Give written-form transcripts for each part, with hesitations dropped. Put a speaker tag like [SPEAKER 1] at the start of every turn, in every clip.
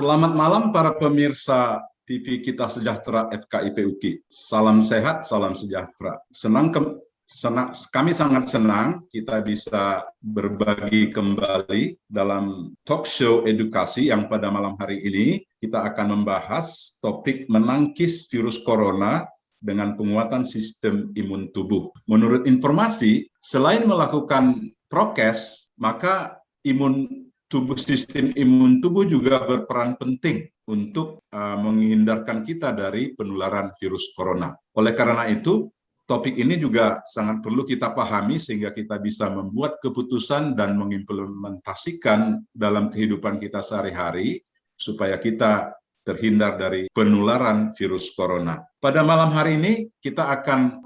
[SPEAKER 1] Selamat malam para pemirsa TV Kita Sejahtera FKIP UKI. Salam sehat, salam sejahtera. Kami sangat senang kita bisa berbagi kembali dalam talk show edukasi yang pada malam hari ini kita akan membahas topik menangkis virus corona dengan penguatan sistem imun tubuh. Menurut informasi, selain melakukan prokes, maka sistem imun tubuh juga berperan penting untuk menghindarkan kita dari penularan virus corona. Oleh karena itu, topik ini juga sangat perlu kita pahami sehingga kita bisa membuat keputusan dan mengimplementasikan dalam kehidupan kita sehari-hari supaya kita terhindar dari penularan virus corona. Pada malam hari ini kita akan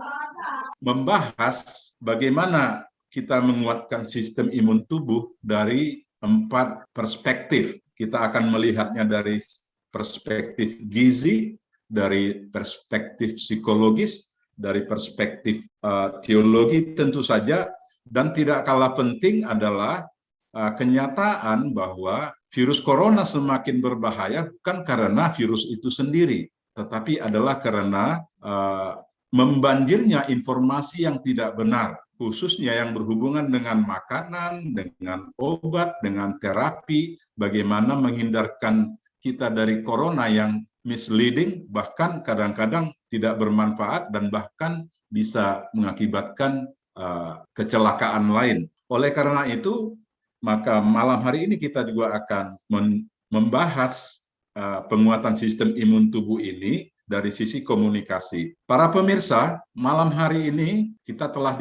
[SPEAKER 1] membahas bagaimana kita menguatkan sistem imun tubuh dari 4 perspektif. Kita akan melihatnya dari perspektif gizi, dari perspektif psikologis, dari perspektif teologi tentu saja, dan tidak kalah penting adalah kenyataan bahwa virus corona semakin berbahaya bukan karena virus itu sendiri, tetapi adalah karena membanjirnya informasi yang tidak benar, khususnya yang berhubungan dengan makanan, dengan obat, dengan terapi, bagaimana menghindarkan kita dari corona yang misleading, bahkan kadang-kadang tidak bermanfaat dan bahkan bisa mengakibatkan kecelakaan lain. Oleh karena itu, maka malam hari ini kita juga akan membahas penguatan sistem imun tubuh ini dari sisi komunikasi. Para pemirsa, malam hari ini kita telah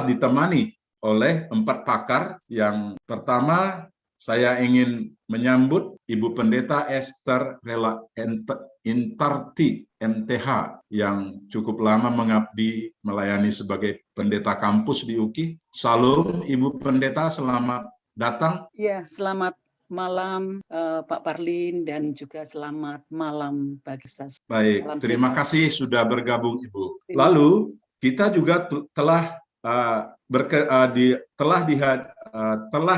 [SPEAKER 1] ditemani oleh 4 pakar. Yang pertama, saya ingin menyambut Ibu Pendeta Esther Rela Intarti, MTH, yang cukup lama mengabdi melayani sebagai pendeta kampus di UKI. Salam, Ibu Pendeta, selamat datang.
[SPEAKER 2] Ya, selamat malam Pak Parlin, dan juga selamat malam bagi saya.
[SPEAKER 1] Baik, terima kasih sudah bergabung Ibu. Lalu kita juga telah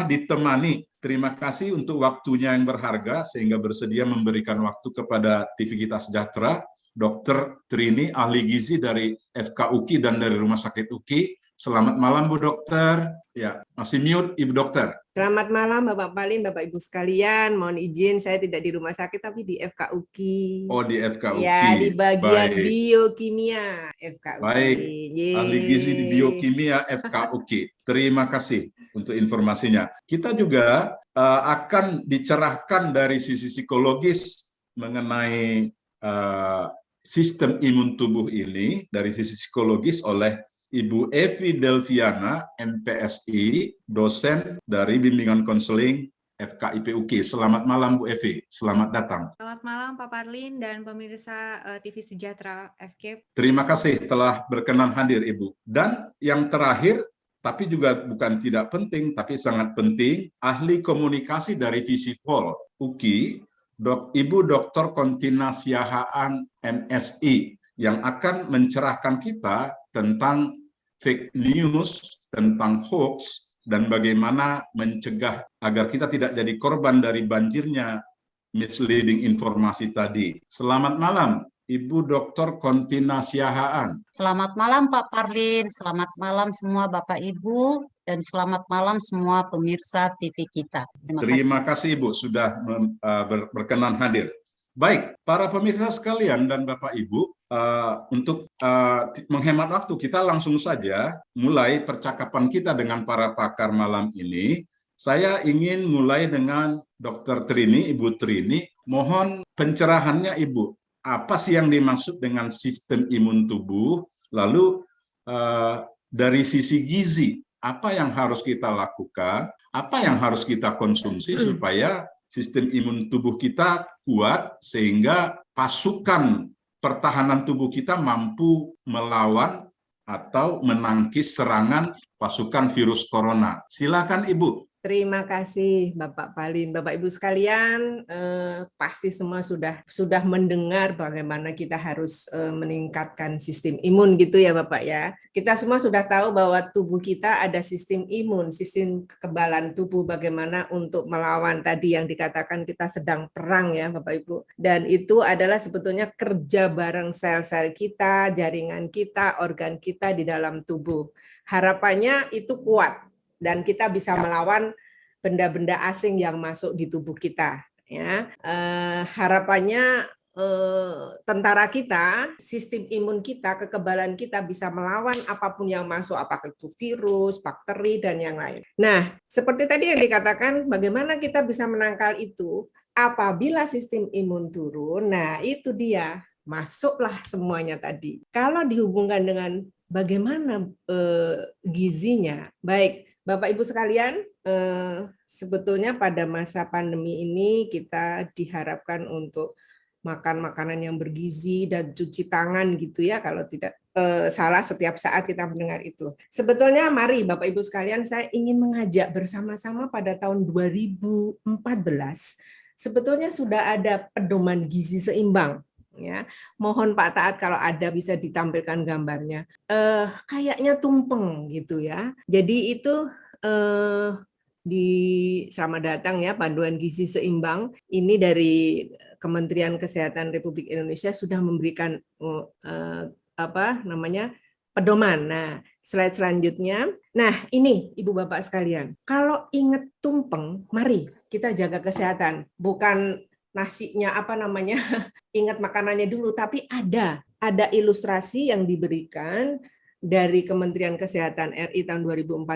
[SPEAKER 1] ditemani. Terima kasih untuk waktunya yang berharga sehingga bersedia memberikan waktu kepada TV Kita Sejahtera, Dr. Trini, ahli gizi dari FK UKI dan dari Rumah Sakit UKI. Selamat malam Bu Dokter. Ya, masih mute Ibu Dokter.
[SPEAKER 3] Selamat malam Bapak Parlin, Bapak Ibu sekalian. Mohon izin saya tidak di rumah sakit tapi di FK UKI.
[SPEAKER 1] Oh, di FK UKI.
[SPEAKER 3] Ya, di bagian biokimia FK UKI.
[SPEAKER 1] Baik, ahli gizi di biokimia FK UKI. Terima kasih untuk informasinya. Kita juga akan dicerahkan dari sisi psikologis mengenai sistem imun tubuh ini dari sisi psikologis oleh Ibu Evi Delviana, MPSI, dosen dari Bimbingan Konseling FKIP UKI. Selamat malam Bu Evi, selamat datang.
[SPEAKER 4] Selamat malam Pak Parlin dan pemirsa TV Sejahtera FK.
[SPEAKER 1] Terima kasih telah berkenan hadir Ibu. Dan yang terakhir, tapi juga bukan tidak penting, tapi sangat penting, ahli komunikasi dari Visipol UKI, Ibu Dr. Kontina Siahaan, MSI, yang akan mencerahkan kita tentang fake news, tentang hoax, dan bagaimana mencegah agar kita tidak jadi korban dari banjirnya misleading informasi tadi. Selamat malam, Ibu Dr. Kontina Siahaan.
[SPEAKER 5] Selamat malam Pak Parlin, selamat malam semua Bapak Ibu, dan selamat malam semua pemirsa TV kita.
[SPEAKER 1] Terima kasih Ibu sudah berkenan hadir. Baik, para pemirsa sekalian dan Bapak Ibu, untuk menghemat waktu, kita langsung saja mulai percakapan kita dengan para pakar malam ini. Saya ingin mulai dengan Dr. Trini, Ibu Trini. Mohon pencerahannya Ibu. Apa sih yang dimaksud dengan sistem imun tubuh? Lalu dari sisi gizi, apa yang harus kita lakukan? Apa yang harus kita konsumsi supaya sistem imun tubuh kita kuat sehingga pasukan pertahanan tubuh kita mampu melawan atau menangkis serangan pasukan virus corona. Silakan Ibu,
[SPEAKER 3] Terima kasih Bapak Palin. Bapak Ibu sekalian, pasti semua sudah mendengar bagaimana kita harus meningkatkan sistem imun gitu ya Bapak ya. Kita semua sudah tahu bahwa tubuh kita ada sistem imun, sistem kekebalan tubuh bagaimana untuk melawan tadi yang dikatakan kita sedang perang ya Bapak Ibu. Dan itu adalah sebetulnya kerja bareng sel-sel kita, jaringan kita, organ kita di dalam tubuh. Harapannya itu kuat dan kita bisa melawan benda-benda asing yang masuk di tubuh kita. Ya, harapannya tentara kita, sistem imun kita, kekebalan kita bisa melawan apapun yang masuk, apakah itu virus, bakteri, dan yang lain. Nah, seperti tadi yang dikatakan, bagaimana kita bisa menangkal itu? Apabila sistem imun turun, nah itu dia, masuklah semuanya tadi. Kalau dihubungkan dengan bagaimana gizinya, baik Bapak Ibu sekalian, sebetulnya pada masa pandemi ini kita diharapkan untuk makan makanan yang bergizi dan cuci tangan gitu ya, kalau tidak salah setiap saat kita mendengar itu. Sebetulnya mari Bapak Ibu sekalian, saya ingin mengajak bersama-sama pada tahun 2014, sebetulnya sudah ada pedoman gizi seimbang. Ya, mohon Pak Taat kalau ada bisa ditampilkan gambarnya. Kayaknya tumpeng gitu ya. Jadi itu di selamat datang ya panduan gizi seimbang ini dari Kementerian Kesehatan Republik Indonesia sudah memberikan pedoman. Nah, slide selanjutnya. Nah, ini Ibu Bapak sekalian. Kalau ingat tumpeng, mari kita jaga kesehatan. Bukan nasinya ingat makanannya dulu, tapi ada ilustrasi yang diberikan dari Kementerian Kesehatan RI tahun 2014.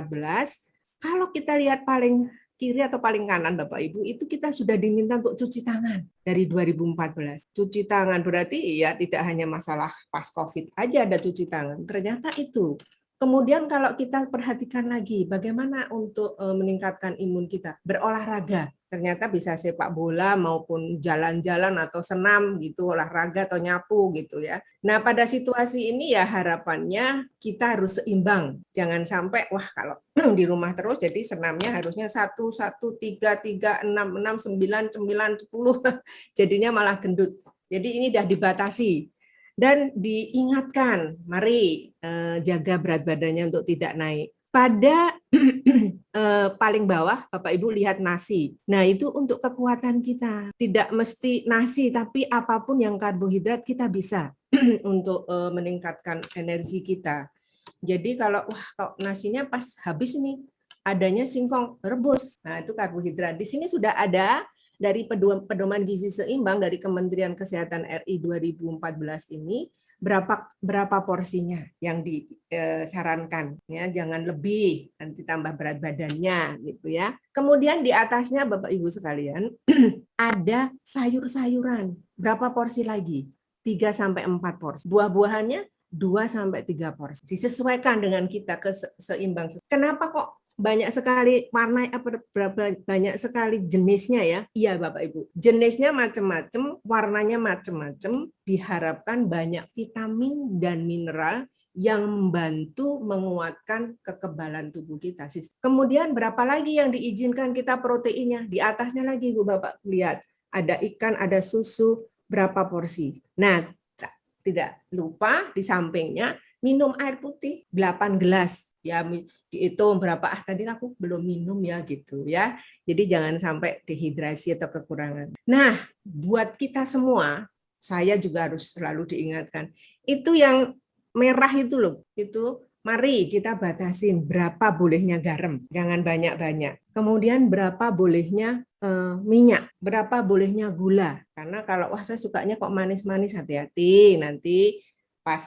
[SPEAKER 3] Kalau kita lihat paling kiri atau paling kanan Bapak Ibu, itu kita sudah diminta untuk cuci tangan dari 2014. Cuci tangan berarti ya tidak hanya masalah pas COVID aja ada cuci tangan. Ternyata itu. Kemudian kalau kita perhatikan lagi bagaimana untuk meningkatkan imun kita, berolahraga. Ternyata bisa sepak bola maupun jalan-jalan atau senam gitu, olahraga atau nyapu gitu ya. Nah, pada situasi ini ya harapannya kita harus seimbang. Jangan sampai wah kalau di rumah terus jadi senamnya harusnya 1 1 3 3 6 6 9 9 10. Jadinya malah gendut. Jadi ini dah dibatasi. Dan diingatkan, mari jaga berat badannya untuk tidak naik. Pada paling bawah, Bapak Ibu lihat nasi. Nah, itu untuk kekuatan kita. Tidak mesti nasi, tapi apapun yang karbohidrat kita bisa untuk meningkatkan energi kita. Jadi kalau nasinya pas habis nih, adanya singkong rebus. Nah, itu karbohidrat. Di sini sudah ada dari pedoman gizi seimbang dari Kementerian Kesehatan RI 2014 ini berapa porsinya yang disarankan ya, jangan lebih nanti tambah berat badannya gitu ya. Kemudian di atasnya Bapak Ibu sekalian ada sayur-sayuran, berapa porsi lagi? 3 sampai 4 porsi. Buah-buahannya 2 sampai 3 porsi. Disesuaikan dengan kita seimbang. Kenapa kok banyak sekali warna banyak sekali jenisnya ya? Iya Bapak Ibu. Jenisnya macam-macam, warnanya macam-macam, diharapkan banyak vitamin dan mineral yang membantu menguatkan kekebalan tubuh kita. Kemudian berapa lagi yang diizinkan kita proteinnya? Di atasnya lagi Bu Bapak lihat, ada ikan, ada susu, berapa porsi. Nah, tidak lupa di sampingnya minum air putih 8 gelas. Ya, dihitung berapa tadi aku belum minum ya gitu ya. Jadi jangan sampai dehidrasi atau kekurangan. Nah, buat kita semua, saya juga harus selalu diingatkan. Itu yang merah itu loh, itu mari kita batasin berapa bolehnya garam, jangan banyak-banyak. Kemudian berapa bolehnya minyak, berapa bolehnya gula. Karena kalau saya sukanya kok manis-manis, hati-hati nanti pas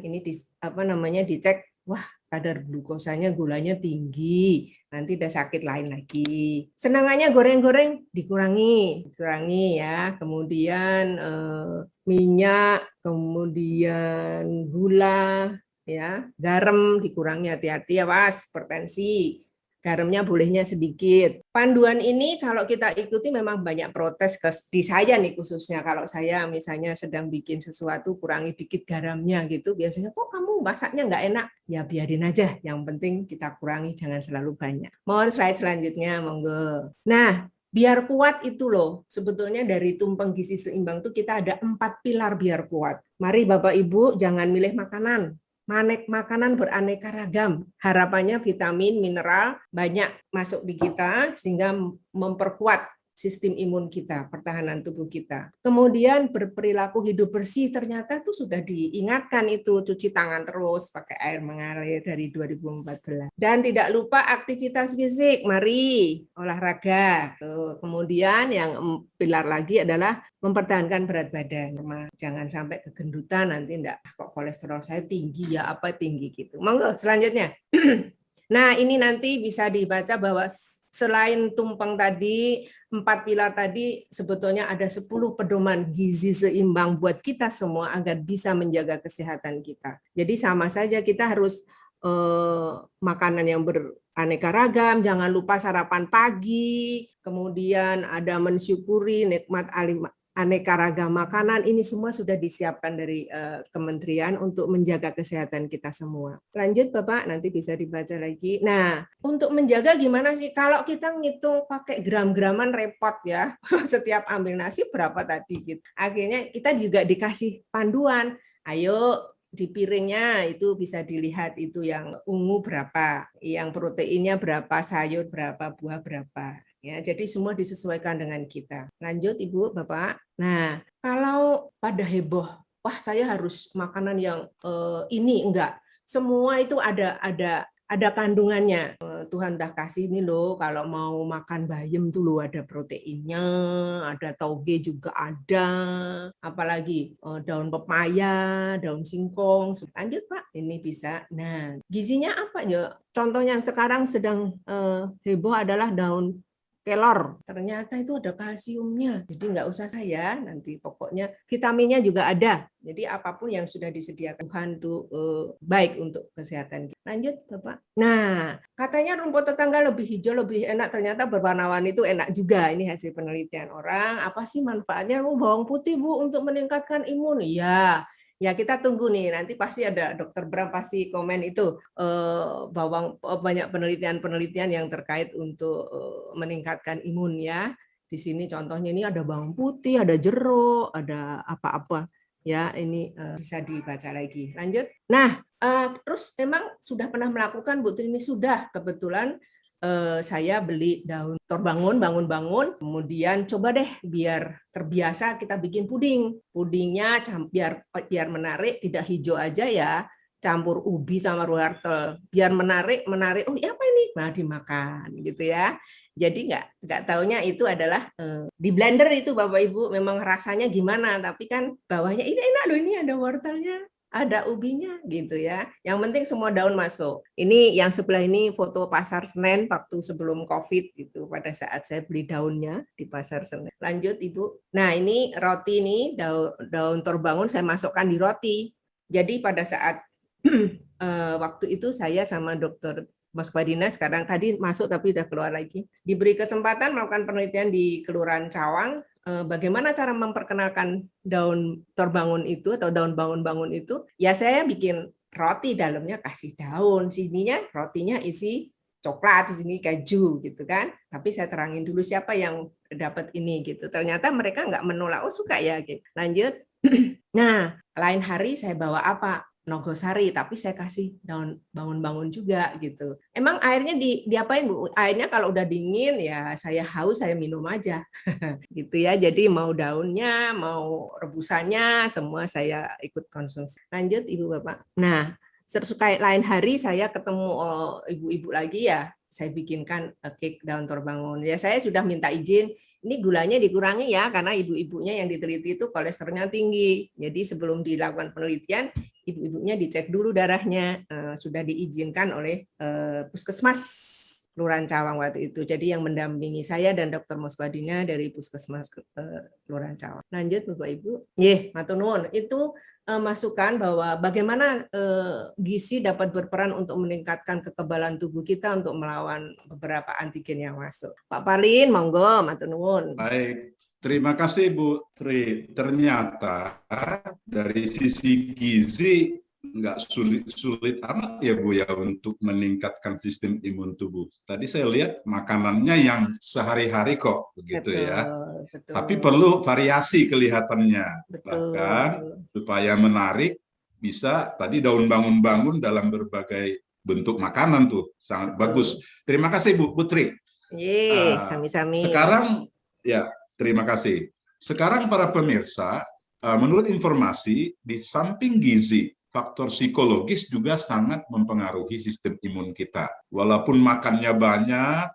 [SPEAKER 3] ini dicek, wah kadar glukosanya, gulanya tinggi, nanti udah sakit lain lagi. Senangannya goreng-goreng dikurangi ya. Kemudian minyak, kemudian gula, ya, garam dikurangi, hati-hati ya, hipertensi. garamnya bolehnya sedikit. Panduan ini kalau kita ikuti memang banyak protes di saya nih khususnya. Kalau saya misalnya sedang bikin sesuatu kurangi dikit garamnya gitu, biasanya kok kamu masaknya nggak enak? Ya biarin aja, yang penting kita kurangi, jangan selalu banyak. Mohon slide selanjutnya, monggo. Nah, biar kuat itu loh, sebetulnya dari tumpeng gizi seimbang itu kita ada 4 pilar biar kuat. Mari Bapak Ibu jangan milih makanan. Makanan beraneka ragam. Harapannya vitamin, mineral banyak masuk di kita sehingga memperkuat sistem imun kita, pertahanan tubuh kita. Kemudian berperilaku hidup bersih, ternyata itu sudah diingatkan itu, cuci tangan terus, pakai air mengalir dari 2014. Dan tidak lupa aktivitas fisik, mari olahraga. Kemudian yang pilar lagi adalah mempertahankan berat badan. Jangan sampai kegendutan, nanti enggak, kok kolesterol saya tinggi ya, apa tinggi gitu. Monggo selanjutnya. Nah, ini nanti bisa dibaca bahwa selain tumpeng tadi, 4 pilar tadi, sebetulnya ada 10 pedoman gizi seimbang buat kita semua agar bisa menjaga kesehatan kita. Jadi sama saja kita harus makanan yang beraneka ragam, jangan lupa sarapan pagi, kemudian ada mensyukuri nikmat aneka ragam makanan, ini semua sudah disiapkan dari kementerian untuk menjaga kesehatan kita semua. Lanjut Bapak, nanti bisa dibaca lagi. Nah, untuk menjaga gimana sih? Kalau kita ngitung pakai gram-graman repot ya, setiap ambil nasi berapa tadi gitu. Akhirnya kita juga dikasih panduan, ayo di piringnya itu bisa dilihat itu yang ungu berapa, yang proteinnya berapa, sayur berapa, buah berapa. Ya, jadi semua disesuaikan dengan kita. Lanjut Ibu, Bapak. Nah, kalau pada heboh, wah saya harus makanan yang ini enggak. Semua itu ada kandungannya. Tuhan udah kasih ini loh, kalau mau makan bayam tuh loh ada proteinnya, ada tauge juga ada, apalagi daun pepaya, daun singkong. Lanjut Pak, ini bisa. Nah, gizinya apa ya? Contoh yang sekarang sedang heboh adalah daun kelor, ternyata itu ada kalsiumnya, jadi nggak usah saya nanti, pokoknya vitaminnya juga ada, jadi apapun yang sudah disediakan Tuhan itu baik untuk kesehatan. Lanjut Bapak. Nah, katanya rumput tetangga lebih hijau, lebih enak, ternyata berwarna-warni itu enak juga, ini hasil penelitian orang. Apa sih manfaatnya? Bawang putih Bu untuk meningkatkan imun, ya kita tunggu nih, nanti pasti ada Dokter Bram pasti komen itu banyak penelitian yang terkait untuk meningkatkan imun ya. Di sini contohnya ini ada bawang putih, ada jeruk, ada apa-apa ya, ini bisa dibaca lagi. Lanjut. Nah, terus memang sudah pernah melakukan Bu Trini? Sudah, kebetulan saya beli daun torbangun, bangun, kemudian coba deh biar terbiasa kita bikin puding. Pudingnya biar menarik, tidak hijau aja ya, campur ubi sama wortel. Biar menarik, oh apa ini? Nah dimakan gitu ya. Jadi nggak taunya itu adalah di blender itu Bapak Ibu, memang rasanya gimana, tapi kan bawahnya ini enak loh, ini ada wortelnya, ada ubinya gitu ya. Yang penting semua daun masuk. Ini yang sebelah ini foto pasar Senen waktu sebelum COVID gitu, pada saat saya beli daunnya di pasar Senen. Lanjut Ibu. Nah, ini roti nih, daun torbangun saya masukkan di roti. Jadi pada saat waktu itu saya sama Dokter Moswadina, sekarang tadi masuk tapi udah keluar lagi, diberi kesempatan melakukan penelitian di Kelurahan Cawang, bagaimana cara memperkenalkan daun torbangun itu atau daun bangun-bangun itu. Ya saya bikin roti, dalamnya kasih daun, sininya rotinya isi coklat, di sini keju gitu kan. Tapi saya terangin dulu siapa yang dapat ini gitu. Ternyata mereka nggak menolak, oh suka ya gitu. Lanjut. Nah, lain hari saya bawa apa? Nogosari, tapi saya kasih daun bangun-bangun juga gitu. Emang airnya diapain Bu? Airnya kalau udah dingin ya saya haus, saya minum aja gitu ya. Jadi mau daunnya, mau rebusannya, semua saya ikut konsumsi. Lanjut Ibu Bapak. Nah, kayak lain hari saya ketemu ibu-ibu lagi ya, saya bikinkan cake daun torbangun. Ya saya sudah minta izin, ini gulanya dikurangi ya, karena ibu-ibunya yang diteliti itu kolesterolnya tinggi. Jadi sebelum dilakukan penelitian, ibu-ibunya dicek dulu darahnya, sudah diizinkan oleh Puskesmas Kelurahan Cawang waktu itu. Jadi yang mendampingi saya dan Dr. Moswadina dari Puskesmas Kelurahan Cawang. Lanjut Bapak Ibu. Matur nuwun. Itu masukan bahwa bagaimana gizi dapat berperan untuk meningkatkan kekebalan tubuh kita untuk melawan beberapa antigen yang masuk. Pak Parlin, monggo, matur nuwun.
[SPEAKER 1] Baik, terima kasih Bu Tri. Ternyata dari sisi gizi nggak sulit amat ya Bu ya untuk meningkatkan sistem imun tubuh. Tadi saya lihat makanannya yang sehari-hari kok begitu ya.
[SPEAKER 3] Betul.
[SPEAKER 1] Tapi perlu variasi kelihatannya.
[SPEAKER 3] Betul.
[SPEAKER 1] Bahkan supaya menarik bisa tadi daun bangun-bangun dalam berbagai bentuk makanan tuh sangat bagus. Terima kasih Bu Putri.
[SPEAKER 3] Sami-sami.
[SPEAKER 1] Sekarang ya terima kasih. Sekarang para pemirsa, menurut informasi di samping gizi, faktor psikologis juga sangat mempengaruhi sistem imun kita. Walaupun makannya banyak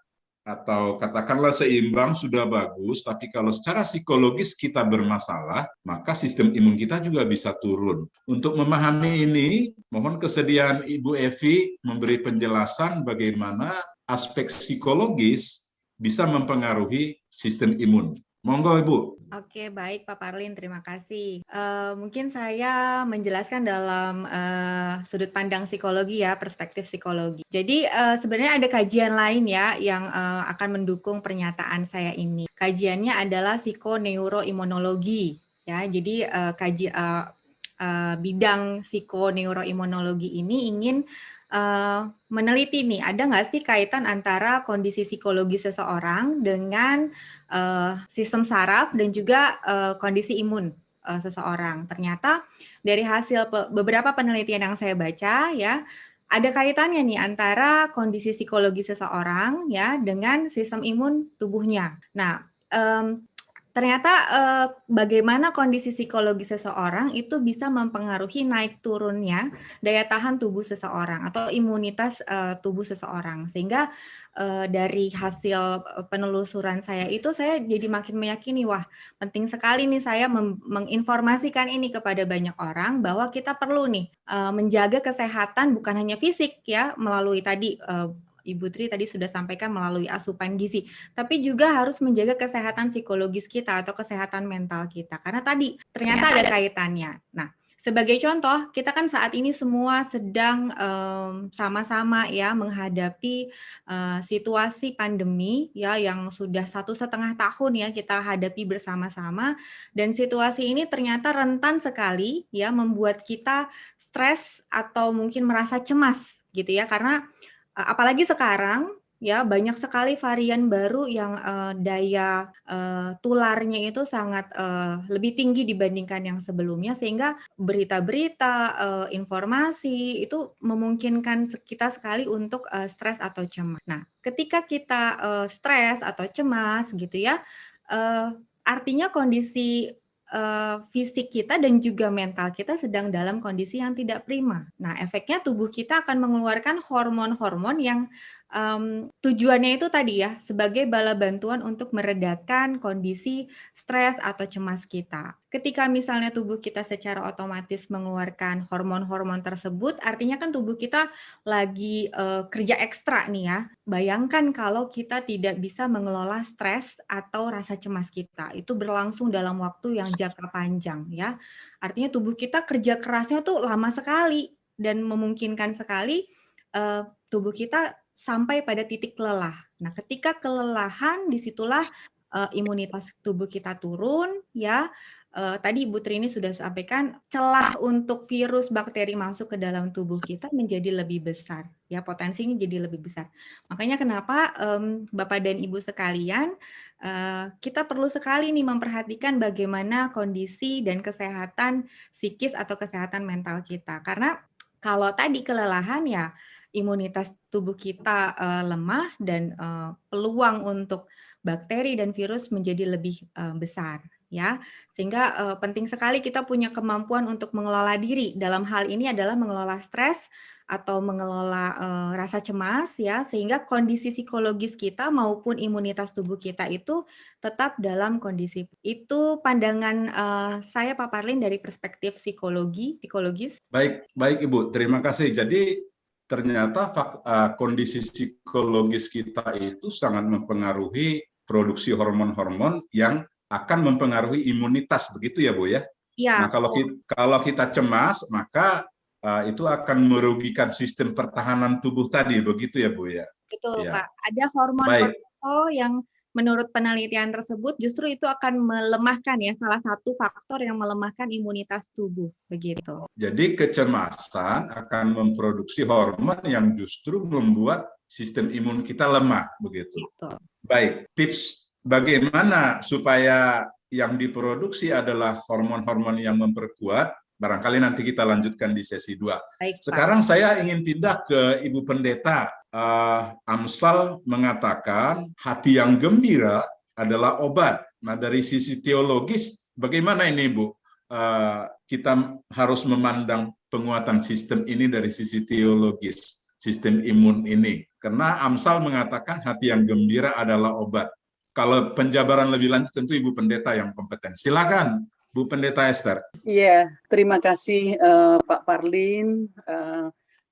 [SPEAKER 1] atau katakanlah seimbang sudah bagus, tapi kalau secara psikologis kita bermasalah, maka sistem imun kita juga bisa turun. Untuk memahami ini, mohon kesediaan Ibu Evi memberi penjelasan bagaimana aspek psikologis bisa mempengaruhi sistem imun. Monggo Ibu.
[SPEAKER 4] Oke, baik Pak Parlin, terima kasih. Mungkin saya menjelaskan dalam sudut pandang psikologi ya, perspektif psikologi. Jadi sebenarnya ada kajian lain ya yang akan mendukung pernyataan saya ini. Kajiannya adalah psikoneuroimunologi ya. Jadi bidang psikoneuroimunologi ini ingin meneliti nih, ada nggak sih kaitan antara kondisi psikologi seseorang dengan sistem saraf dan juga kondisi imun seseorang. Ternyata dari hasil beberapa penelitian yang saya baca ya, ada kaitannya nih antara kondisi psikologi seseorang ya dengan sistem imun tubuhnya. Nah, ternyata bagaimana kondisi psikologi seseorang itu bisa mempengaruhi naik turunnya daya tahan tubuh seseorang atau imunitas tubuh seseorang. Sehingga dari hasil penelusuran saya itu saya jadi makin meyakini, wah penting sekali nih saya menginformasikan ini kepada banyak orang bahwa kita perlu nih menjaga kesehatan bukan hanya fisik ya melalui tadi Ibu Tri tadi sudah sampaikan melalui asupan gizi, tapi juga harus menjaga kesehatan psikologis kita atau kesehatan mental kita. Karena tadi ternyata ada kaitannya. Nah, sebagai contoh, kita kan saat ini semua sedang sama-sama ya menghadapi situasi pandemi ya yang sudah 1,5 tahun ya kita hadapi bersama-sama, dan situasi ini ternyata rentan sekali ya membuat kita stres atau mungkin merasa cemas gitu ya, karena apalagi sekarang ya banyak sekali varian baru yang daya tularnya itu sangat lebih tinggi dibandingkan yang sebelumnya, sehingga berita-berita, informasi itu memungkinkan kita sekali untuk stres atau cemas. Nah, ketika kita stres atau cemas gitu ya, artinya kondisi fisik kita dan juga mental kita sedang dalam kondisi yang tidak prima. Nah, efeknya tubuh kita akan mengeluarkan hormon-hormon yang tujuannya itu tadi ya, sebagai bala bantuan untuk meredakan kondisi stres atau cemas kita. Ketika misalnya tubuh kita secara otomatis mengeluarkan hormon-hormon tersebut, artinya kan tubuh kita lagi kerja ekstra nih ya. Bayangkan kalau kita tidak bisa mengelola stres atau rasa cemas kita. Itu berlangsung dalam waktu yang jangka panjang ya. Artinya tubuh kita kerja kerasnya tuh lama sekali dan memungkinkan sekali tubuh kita sampai pada titik lelah. Nah, ketika kelelahan, disitulah imunitas tubuh kita turun, ya. Tadi Ibu Trini sudah sampaikan, celah untuk virus, bakteri masuk ke dalam tubuh kita menjadi lebih besar, ya, potensinya jadi lebih besar. Makanya kenapa Bapak dan Ibu sekalian, kita perlu sekali nih memperhatikan bagaimana kondisi dan kesehatan psikis atau kesehatan mental kita. Karena kalau tadi kelelahan ya, imunitas tubuh kita lemah dan peluang untuk bakteri dan virus menjadi lebih besar, ya. Sehingga penting sekali kita punya kemampuan untuk mengelola diri. Dalam hal ini adalah mengelola stres atau mengelola rasa cemas, ya, sehingga kondisi psikologis kita maupun imunitas tubuh kita itu tetap dalam kondisi. Itu pandangan saya, Pak Parlin, dari perspektif psikologis.
[SPEAKER 1] Baik Ibu, terima kasih. Jadi ternyata kondisi psikologis kita itu sangat mempengaruhi produksi hormon-hormon yang akan mempengaruhi imunitas, begitu ya Bu ya?
[SPEAKER 4] Iya,
[SPEAKER 1] Nah, kalau kita cemas, maka itu akan merugikan sistem pertahanan tubuh tadi, begitu ya, Bu ya?
[SPEAKER 4] betul
[SPEAKER 1] Ya,
[SPEAKER 4] Pak. Ada hormon
[SPEAKER 1] baik.
[SPEAKER 4] kortisol yang menurut penelitian tersebut justru itu akan melemahkan ya, salah satu faktor yang melemahkan imunitas tubuh, begitu.
[SPEAKER 1] Jadi kecemasan akan memproduksi hormon yang justru membuat sistem imun kita lemah, begitu.
[SPEAKER 4] Betul.
[SPEAKER 1] Baik, tips bagaimana supaya yang diproduksi adalah hormon-hormon yang memperkuat, barangkali nanti kita lanjutkan di sesi 2.
[SPEAKER 4] Baik, Pak.
[SPEAKER 1] Sekarang saya ingin pindah ke Ibu Pendeta. Amsal mengatakan hati yang gembira adalah obat. Nah, dari sisi teologis, bagaimana ini, Bu? Kita harus memandang penguatan sistem ini dari sisi teologis, sistem imun ini. Karena Amsal mengatakan hati yang gembira adalah obat. Kalau penjabaran lebih lanjut tentu Ibu Pendeta yang kompeten. Silakan, Bu Pendeta Esther.
[SPEAKER 2] Iya, terima kasih Pak Parlin.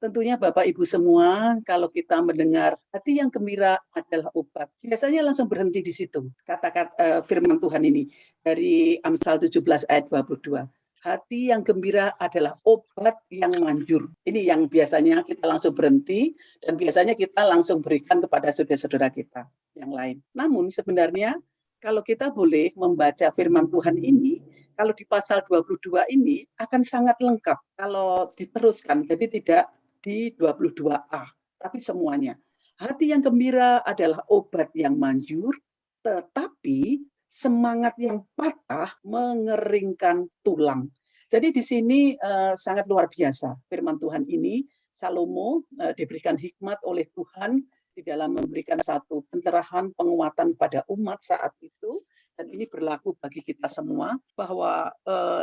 [SPEAKER 2] Tentunya Bapak Ibu semua, kalau kita mendengar hati yang gembira adalah obat, biasanya langsung berhenti di situ. Kata-kata firman Tuhan ini dari Amsal 17 ayat 22. Hati yang gembira adalah obat yang manjur. Ini yang biasanya kita langsung berhenti dan biasanya kita langsung berikan kepada saudara-saudara kita yang lain. Namun sebenarnya kalau kita boleh membaca firman Tuhan ini, kalau di pasal 22 ini akan sangat lengkap kalau diteruskan. Jadi tidak di 22a, tapi semuanya. Hati yang gembira adalah obat yang manjur, tetapi semangat yang patah mengeringkan tulang. Jadi di sini sangat luar biasa firman Tuhan ini. Salomo diberikan hikmat oleh Tuhan di dalam memberikan satu pencerahan, penguatan pada umat saat itu. Dan ini berlaku bagi kita semua, bahwa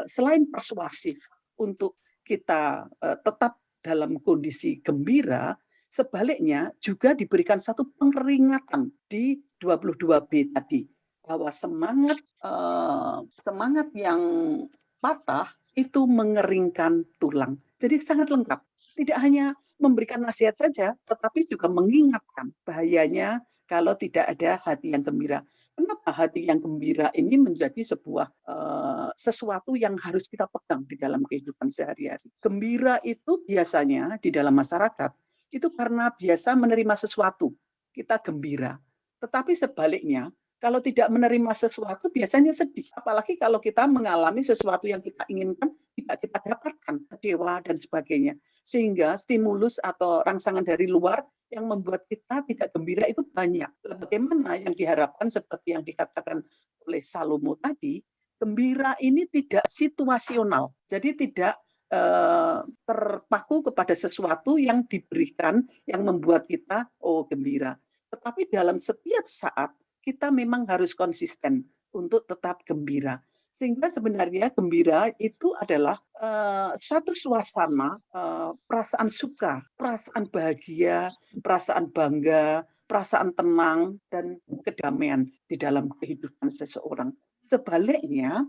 [SPEAKER 2] selain persuasif untuk kita tetap dalam kondisi gembira, sebaliknya juga diberikan satu pengeringatan di 22b tadi, bahwa semangat yang patah itu mengeringkan tulang. Jadi sangat lengkap. Tidak hanya memberikan nasihat saja, tetapi juga mengingatkan bahayanya kalau tidak ada hati yang gembira. Kenapa hati yang gembira ini menjadi sebuah sesuatu yang harus kita pegang di dalam kehidupan sehari-hari. Gembira itu biasanya di dalam masyarakat itu karena biasa menerima sesuatu, kita gembira. Tetapi sebaliknya, kalau tidak menerima sesuatu biasanya sedih. Apalagi kalau kita mengalami sesuatu yang kita inginkan tidak kita dapatkan, kecewa dan sebagainya. Sehingga stimulus atau rangsangan dari luar yang membuat kita tidak gembira itu banyak. Bagaimana yang diharapkan seperti yang dikatakan oleh Salomo tadi, gembira ini tidak situasional. Jadi tidak terpaku kepada sesuatu yang diberikan yang membuat kita gembira. Tetapi dalam setiap saat kita memang harus konsisten untuk tetap gembira. Sehingga sebenarnya gembira itu adalah suatu suasana, perasaan suka, perasaan bahagia, perasaan bangga, perasaan tenang, dan kedamaian di dalam kehidupan seseorang. Sebaliknya,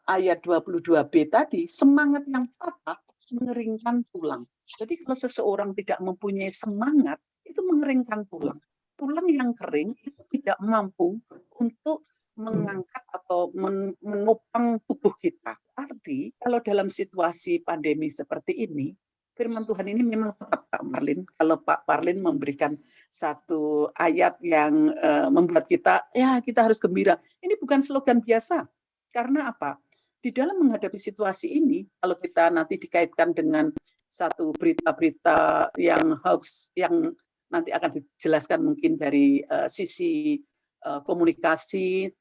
[SPEAKER 2] ayat 22b tadi, semangat yang patah mengeringkan tulang. Jadi kalau seseorang tidak mempunyai semangat, itu mengeringkan tulang. Tulang yang kering itu tidak mampu untuk mengangkat atau menopang tubuh kita. Arti, kalau dalam situasi pandemi seperti ini, firman Tuhan ini memang tepat, Pak Parlin. Kalau Pak Parlin memberikan satu ayat yang membuat kita harus gembira. Ini bukan slogan biasa. Karena apa? Di dalam menghadapi situasi ini, kalau kita nanti dikaitkan dengan satu berita-berita yang hoax, yang nanti akan dijelaskan mungkin dari sisi komunikasi,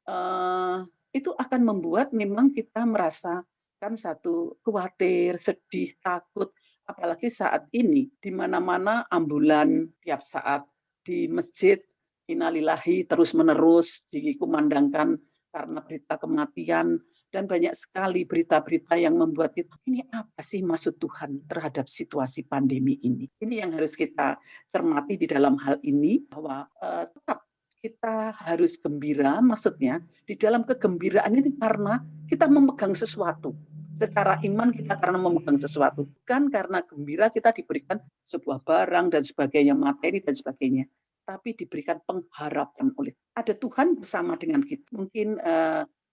[SPEAKER 2] itu akan membuat memang kita merasakan satu khawatir, sedih, takut, apalagi saat ini di mana-mana ambulan tiap saat, di masjid innalillahi terus-menerus dikumandangkan karena berita kematian, dan banyak sekali berita-berita yang membuat kita, ini apa sih maksud Tuhan terhadap situasi pandemi ini? Ini yang harus kita cermati di dalam hal ini, bahwa tetap kita harus gembira, maksudnya di dalam kegembiraan ini karena kita memegang sesuatu. Secara iman kita karena memegang sesuatu, bukan karena gembira kita diberikan sebuah barang dan sebagainya, materi dan sebagainya, tapi diberikan pengharapan oleh ada Tuhan bersama dengan kita. Mungkin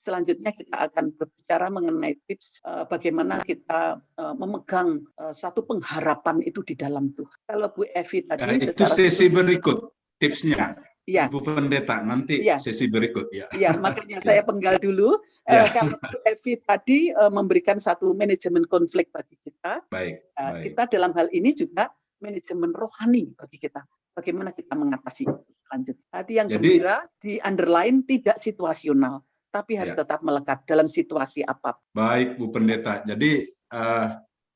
[SPEAKER 2] Selanjutnya kita akan berbicara mengenai tips bagaimana kita memegang satu pengharapan itu di dalam Tuhan. Kalau Bu Evi tadi
[SPEAKER 1] itu sesi berikut tipsnya.
[SPEAKER 2] Ya.
[SPEAKER 1] Ibu Pendeta, nanti
[SPEAKER 2] ya.
[SPEAKER 1] sesi berikut ya.
[SPEAKER 2] Ya, makanya saya penggal dulu. Kalau Bu Evi tadi memberikan satu manajemen konflik bagi kita.
[SPEAKER 1] Baik.
[SPEAKER 2] Kita dalam hal ini juga manajemen rohani bagi kita. Bagaimana kita mengatasi. Lanjut. Hati yang gembira di underline tidak situasional, tapi harus tetap melekat dalam situasi apapun.
[SPEAKER 1] Baik, Bu Pendeta. Jadi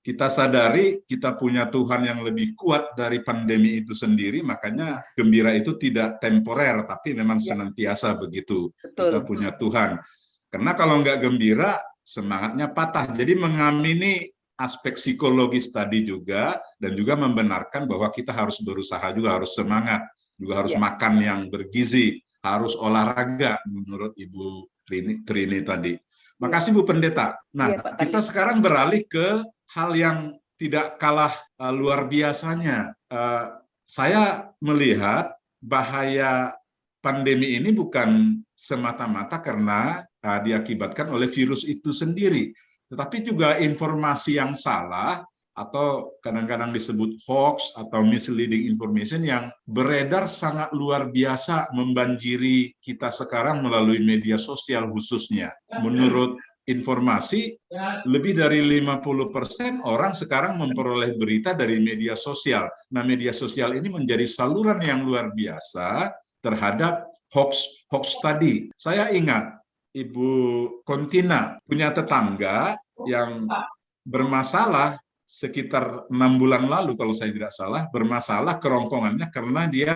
[SPEAKER 1] kita sadari kita punya Tuhan yang lebih kuat dari pandemi itu sendiri, makanya gembira itu tidak temporer, tapi memang senantiasa begitu.
[SPEAKER 2] Betul.
[SPEAKER 1] Kita punya Tuhan. Karena kalau nggak gembira, semangatnya patah. Jadi mengamini aspek psikologis tadi juga, dan juga membenarkan bahwa kita harus berusaha juga, harus semangat, juga harus makan yang bergizi, harus olahraga, menurut Ibu Trini tadi. Makasih Bu Pendeta. Nah, kita sekarang beralih ke hal yang tidak kalah luar biasanya. Saya melihat bahaya pandemi ini bukan semata-mata karena diakibatkan oleh virus itu sendiri, tetapi juga informasi yang salah atau kadang-kadang disebut hoax atau misleading information yang beredar sangat luar biasa membanjiri kita sekarang melalui media sosial khususnya. Menurut informasi, lebih dari 50% orang sekarang memperoleh berita dari media sosial. Nah, media sosial ini menjadi saluran yang luar biasa terhadap hoax tadi. Saya ingat Ibu Kontina punya tetangga yang bermasalah sekitar 6 bulan lalu, kalau saya tidak salah, bermasalah kerongkongannya karena dia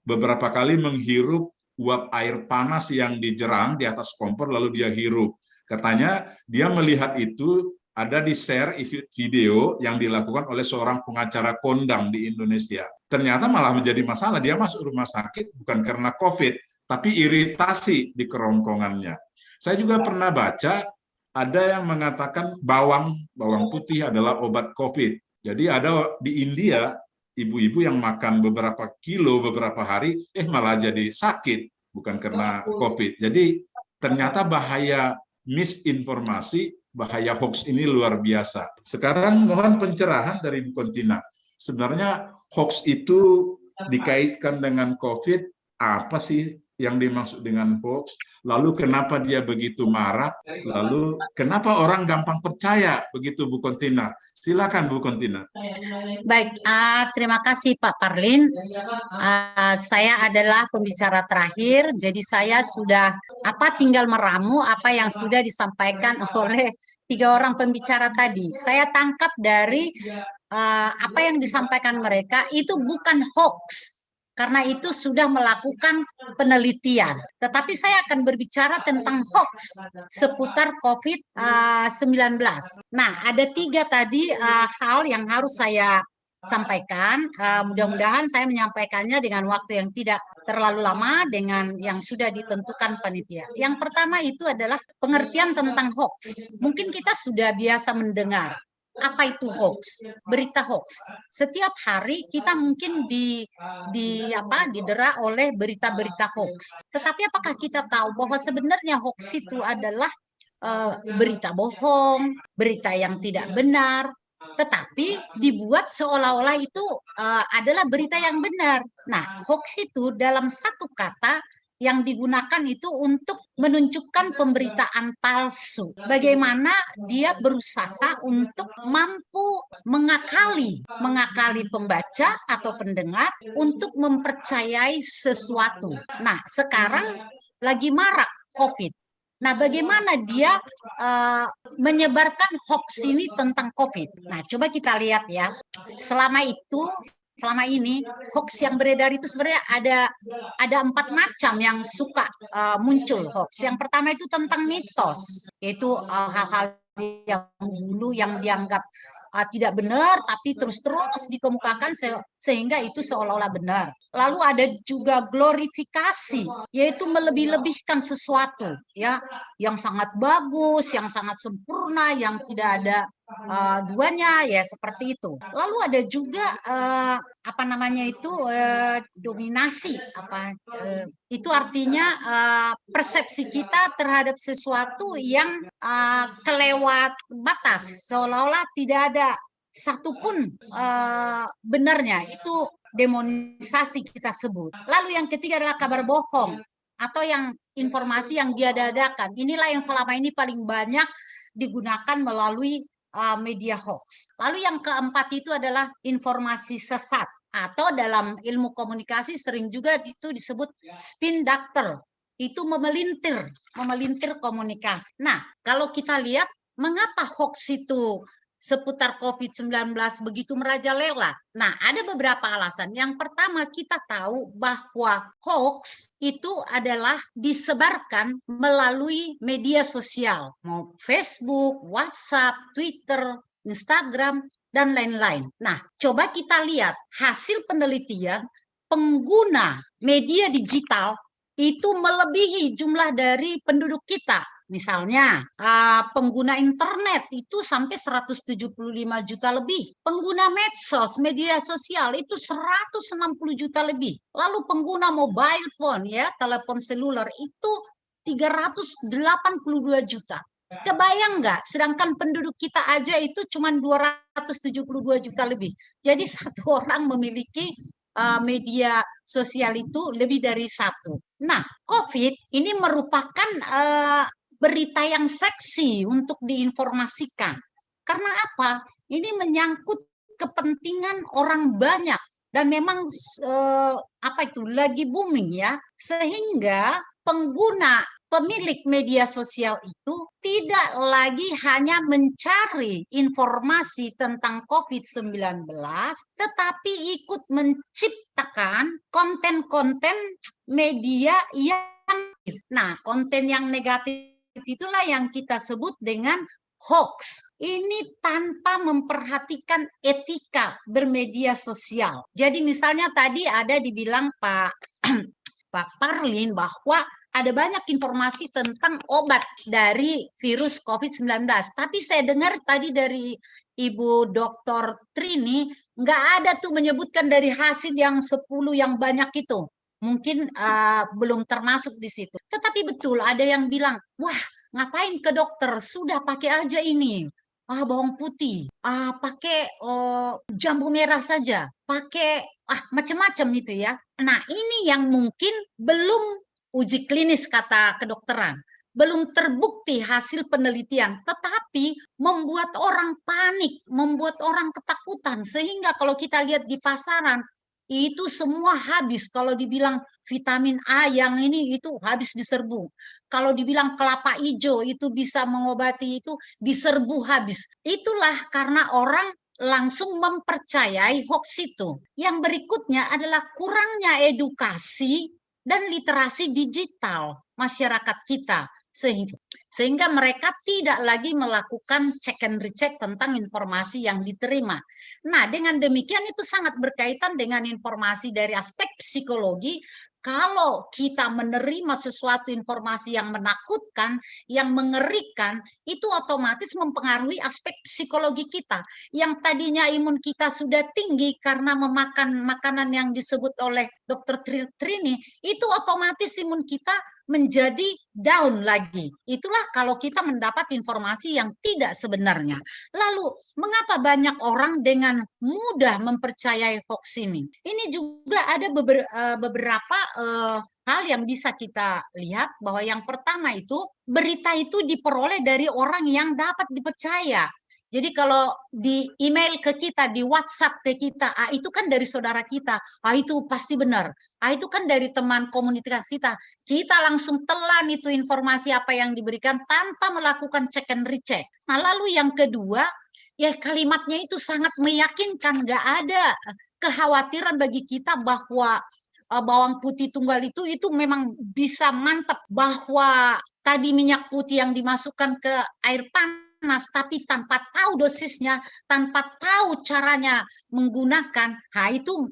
[SPEAKER 1] beberapa kali menghirup uap air panas yang dijerang di atas kompor, lalu dia hirup. Katanya dia melihat itu ada di share video yang dilakukan oleh seorang pengacara kondang di Indonesia. Ternyata malah menjadi masalah, dia masuk rumah sakit bukan karena COVID, tapi iritasi di kerongkongannya. Saya juga pernah baca ada yang mengatakan bawang putih adalah obat COVID. Jadi ada di India ibu-ibu yang makan beberapa kilo beberapa hari, malah jadi sakit, bukan karena COVID. Jadi ternyata bahaya misinformasi, bahaya hoax ini luar biasa. Sekarang mohon pencerahan dari Bu Kontina. Sebenarnya hoax itu dikaitkan dengan COVID, apa sih yang dimaksud dengan hoax? Lalu kenapa dia begitu marak? Lalu kenapa orang gampang percaya? Begitu Bu Kontina. Silakan Bu Kontina.
[SPEAKER 5] Baik, terima kasih Pak Parlin. Saya adalah pembicara terakhir, jadi saya sudah tinggal meramu apa yang sudah disampaikan oleh 3 orang pembicara tadi. Saya tangkap dari apa yang disampaikan mereka itu bukan hoax. Karena itu sudah melakukan penelitian. Tetapi saya akan berbicara tentang hoax seputar COVID-19. Nah, ada 3 tadi hal yang harus saya sampaikan. Mudah-mudahan saya menyampaikannya dengan waktu yang tidak terlalu lama dengan yang sudah ditentukan panitia. Yang pertama itu adalah pengertian tentang hoax. Mungkin kita sudah biasa mendengar. Apa itu hoax? Berita hoax. Setiap hari kita mungkin didera oleh berita-berita hoax. Tetapi apakah kita tahu bahwa sebenarnya hoax itu adalah berita bohong, berita yang tidak benar, tetapi dibuat seolah-olah itu adalah berita yang benar. Nah, hoax itu dalam satu kata yang digunakan itu untuk menunjukkan pemberitaan palsu. Bagaimana dia berusaha untuk mampu mengakali pembaca atau pendengar untuk mempercayai sesuatu. Nah, sekarang lagi marak COVID. Nah, bagaimana dia menyebarkan hoax ini tentang COVID? Nah, coba kita lihat ya. Selama ini hoax yang beredar itu sebenarnya ada 4 macam yang suka muncul hoax. Yang pertama itu tentang mitos, yaitu hal-hal yang dulu yang dianggap tidak benar tapi terus dikemukakan sehingga itu seolah-olah benar. Lalu ada juga glorifikasi, yaitu melebih-lebihkan sesuatu ya yang sangat bagus, yang sangat sempurna, yang tidak ada duanya ya seperti itu. Lalu ada juga dominasi itu artinya persepsi kita terhadap sesuatu yang kelewat batas, seolah-olah tidak ada satupun benarnya, itu demonisasi kita sebut. Lalu yang ketiga adalah kabar bohong atau yang informasi yang diada-adakan. Inilah yang selama ini paling banyak digunakan melalui media hoax. Lalu yang keempat itu adalah informasi sesat atau dalam ilmu komunikasi sering juga itu disebut spin doctor. Itu memelintir komunikasi. Nah, kalau kita lihat mengapa hoax itu seputar COVID-19 begitu merajalela. Nah, ada beberapa alasan. Yang pertama, kita tahu bahwa hoax itu adalah disebarkan melalui media sosial, mau Facebook, WhatsApp, Twitter, Instagram, dan lain-lain. Nah, coba kita lihat hasil penelitian pengguna media digital itu melebihi jumlah dari penduduk kita. Misalnya, pengguna internet itu sampai 175 juta lebih. Pengguna medsos, media sosial itu 160 juta lebih. Lalu pengguna mobile phone, ya, telepon seluler itu 382 juta. Kebayang nggak? Sedangkan penduduk kita aja itu cuma 272 juta lebih. Jadi satu orang memiliki media sosial itu lebih dari satu. Nah, COVID ini merupakan berita yang seksi untuk diinformasikan. Karena apa? Ini menyangkut kepentingan orang banyak dan memang lagi booming ya. Sehingga pengguna pemilik media sosial itu tidak lagi hanya mencari informasi tentang COVID-19, tetapi ikut menciptakan konten-konten media yang negatif. Nah, konten yang negatif itulah yang kita sebut dengan hoax. Ini tanpa memperhatikan etika bermedia sosial. Jadi misalnya tadi ada dibilang Pak Parlin bahwa ada banyak informasi tentang obat dari virus COVID-19. Tapi saya dengar tadi dari Ibu Dr. Trini, nggak ada tuh menyebutkan dari hasil yang 10 yang banyak itu. Mungkin belum termasuk di situ. Tetapi betul ada yang bilang, wah ngapain ke dokter, sudah pakai aja ini. Bawang putih, pakai jambu merah saja, pakai macam-macam itu ya. Nah ini yang mungkin belum uji klinis kata kedokteran, belum terbukti hasil penelitian, tetapi membuat orang panik, membuat orang ketakutan, sehingga kalau kita lihat di pasaran, itu semua habis. Kalau dibilang vitamin A yang ini itu habis diserbu. Kalau dibilang kelapa hijau itu bisa mengobati itu diserbu habis. Itulah karena orang langsung mempercayai hoax itu. Yang berikutnya adalah kurangnya edukasi dan literasi digital masyarakat kita. Sehingga mereka tidak lagi melakukan check and recheck tentang informasi yang diterima. Nah, dengan demikian itu sangat berkaitan dengan informasi dari aspek psikologi. Kalau kita menerima sesuatu informasi yang menakutkan, yang mengerikan, itu otomatis mempengaruhi aspek psikologi kita. Yang tadinya imun kita sudah tinggi karena memakan makanan yang disebut oleh Dr. Trini, itu otomatis imun kita menjadi down lagi. Itulah kalau kita mendapat informasi yang tidak sebenarnya. Lalu, mengapa banyak orang dengan mudah mempercayai hoax ini? Ini juga ada beberapa hal yang bisa kita lihat, bahwa yang pertama itu berita itu diperoleh dari orang yang dapat dipercaya. Jadi kalau di email ke kita, di WhatsApp ke kita, itu kan dari saudara kita, itu pasti benar. Itu kan dari teman komunitas kita. Kita langsung telan itu informasi apa yang diberikan tanpa melakukan check and recheck. Nah, lalu yang kedua, ya kalimatnya itu sangat meyakinkan, nggak ada kekhawatiran bagi kita bahwa bawang putih tunggal itu memang bisa mantap, bahwa tadi minyak putih yang dimasukkan ke air panas tapi tanpa tahu dosisnya, tanpa tahu caranya menggunakan, itu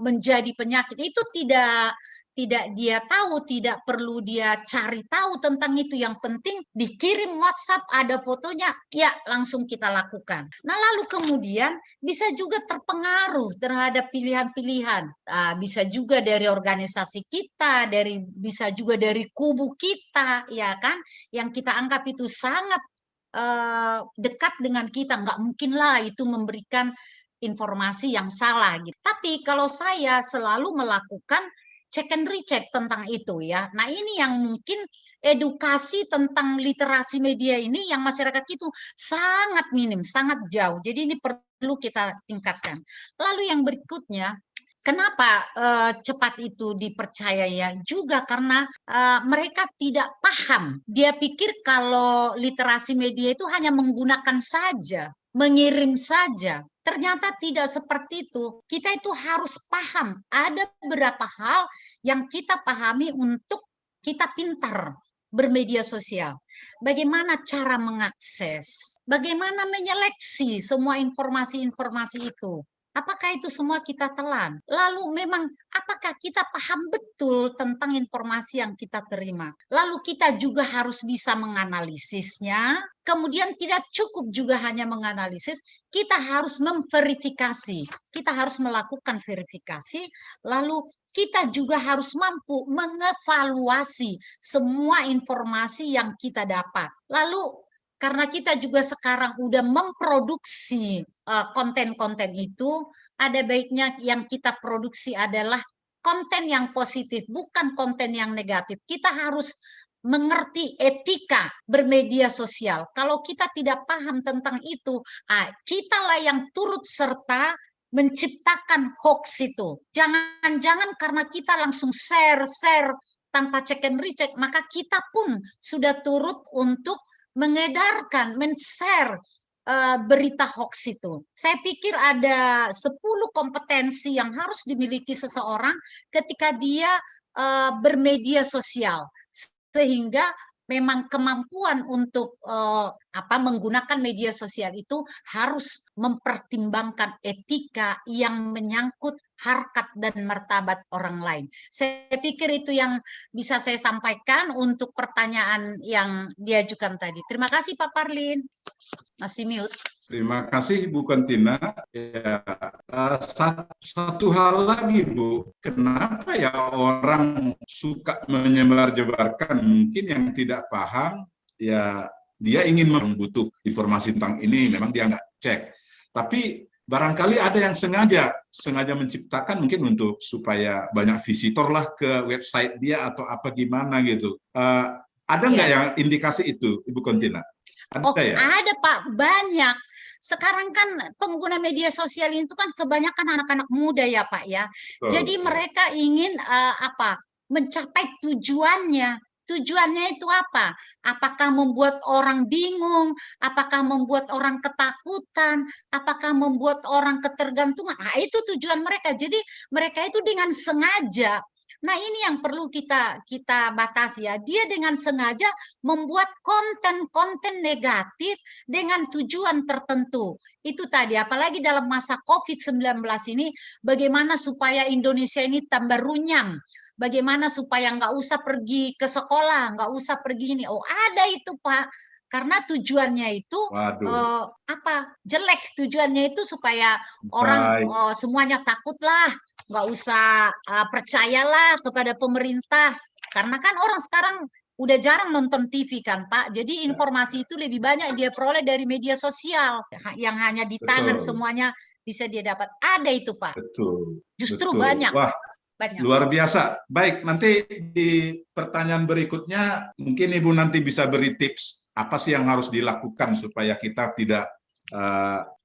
[SPEAKER 5] menjadi penyakit. Itu tidak tidak dia tahu, tidak perlu dia cari tahu tentang itu. Yang penting dikirim WhatsApp, ada fotonya, ya langsung kita lakukan. Nah, lalu kemudian bisa juga terpengaruh terhadap pilihan-pilihan. Bisa juga dari organisasi kita, bisa juga dari kubu kita, ya kan, yang kita anggap itu sangat dekat dengan kita. Nggak mungkinlah itu memberikan informasi yang salah gitu. Tapi kalau saya selalu melakukan check and recheck tentang itu ya. Nah, ini yang mungkin edukasi tentang literasi media ini yang masyarakat itu sangat minim, sangat jauh. Jadi ini perlu kita tingkatkan. Lalu yang berikutnya, kenapa cepat itu dipercaya ya? Juga karena mereka tidak paham. Dia pikir kalau literasi media itu hanya menggunakan saja, mengirim saja. Ternyata tidak seperti itu. Kita itu harus paham. Ada beberapa hal yang kita pahami untuk kita pintar bermedia sosial. Bagaimana cara mengakses? Bagaimana menyeleksi semua informasi-informasi itu? Apakah itu semua kita telan? Lalu memang apakah kita paham betul tentang informasi yang kita terima? Lalu kita juga harus bisa menganalisisnya. Kemudian tidak cukup juga hanya menganalisis, kita harus memverifikasi. Kita harus melakukan verifikasi. Lalu kita juga harus mampu mengevaluasi semua informasi yang kita dapat. Lalu karena kita juga sekarang udah memproduksi konten-konten itu, ada baiknya yang kita produksi adalah konten yang positif, bukan konten yang negatif. Kita harus mengerti etika bermedia sosial. Kalau kita tidak paham tentang itu, kitalah yang turut serta menciptakan hoax itu. Jangan-jangan karena kita langsung share tanpa check and recheck, maka kita pun sudah turut untuk mengedarkan, men-share berita hoax itu. Saya pikir ada 10 kompetensi yang harus dimiliki seseorang ketika dia bermedia sosial, sehingga memang kemampuan untuk menggunakan media sosial itu harus mempertimbangkan etika yang menyangkut harkat dan martabat orang lain. Saya pikir itu yang bisa saya sampaikan untuk pertanyaan yang diajukan tadi. Terima kasih Pak Parlin. Masih mute.
[SPEAKER 1] Terima kasih Bu Kontina. Ya, satu hal lagi Bu, kenapa ya orang suka menyebar-jebarkan? Mungkin yang tidak paham, ya dia ingin membutuh informasi tentang ini, memang dia nggak cek. Tapi barangkali ada yang sengaja menciptakan mungkin untuk supaya banyak visitor lah ke website dia atau apa gimana gitu. Ada nggak yang indikasi itu, Ibu Kontina? Ada ya?
[SPEAKER 5] Ada Pak, banyak. Sekarang kan pengguna media sosial itu kan kebanyakan anak-anak muda ya Pak ya. Jadi mereka ingin mencapai tujuannya. Tujuannya itu apa? Apakah membuat orang bingung? Apakah membuat orang ketakutan? Apakah membuat orang ketergantungan? Nah, itu tujuan mereka. Jadi mereka itu dengan sengaja. Nah, ini yang perlu kita batasi ya. Dia dengan sengaja membuat konten-konten negatif dengan tujuan tertentu. Itu tadi, apalagi dalam masa COVID-19 ini, bagaimana supaya Indonesia ini tambah runyam. Bagaimana supaya nggak usah pergi ke sekolah, nggak usah pergi ini. Oh, ada itu Pak. Karena tujuannya itu jelek. Tujuannya itu supaya orang semuanya takutlah, nggak usah percayalah kepada pemerintah. Karena kan orang sekarang udah jarang nonton TV kan Pak. Jadi informasi itu lebih banyak dia peroleh dari media sosial yang hanya di tangan semuanya bisa dia dapat. Ada itu Pak.
[SPEAKER 1] Betul.
[SPEAKER 5] Justru banyak.
[SPEAKER 1] Wah. Banyak. Luar biasa. Baik, nanti di pertanyaan berikutnya mungkin Ibu nanti bisa beri tips apa sih yang harus dilakukan supaya kita tidak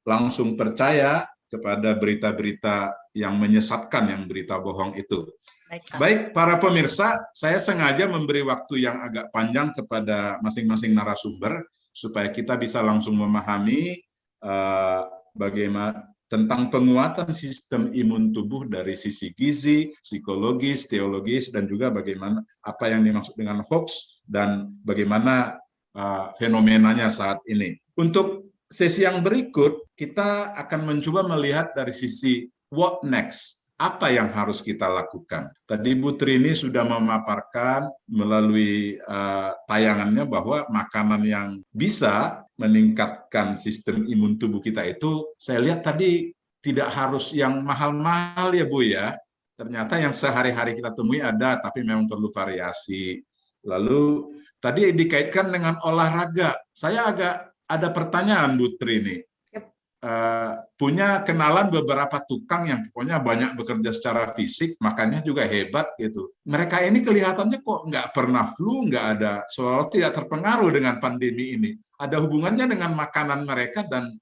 [SPEAKER 1] langsung percaya kepada berita-berita yang menyesatkan, yang berita bohong itu. Baik, para pemirsa, saya sengaja memberi waktu yang agak panjang kepada masing-masing narasumber supaya kita bisa langsung memahami bagaimana tentang penguatan sistem imun tubuh dari sisi gizi, psikologis, teologis, dan juga bagaimana apa yang dimaksud dengan hoax dan bagaimana fenomenanya saat ini. Untuk sesi yang berikut, kita akan mencoba melihat dari sisi what next. apa yang harus kita lakukan. Tadi Bu Trini sudah memaparkan melalui tayangannya bahwa makanan yang bisa meningkatkan sistem imun tubuh kita itu, saya lihat tadi tidak harus yang mahal-mahal ya Bu ya. Ternyata yang sehari-hari kita temui ada, tapi memang perlu variasi. Lalu tadi dikaitkan dengan olahraga. Saya agak ada pertanyaan Bu Trini. Punya kenalan beberapa tukang yang pokoknya banyak bekerja secara fisik, makanya juga hebat gitu. Mereka ini kelihatannya kok nggak pernah flu, nggak ada, soal tidak terpengaruh dengan pandemi ini. Ada hubungannya dengan makanan mereka dan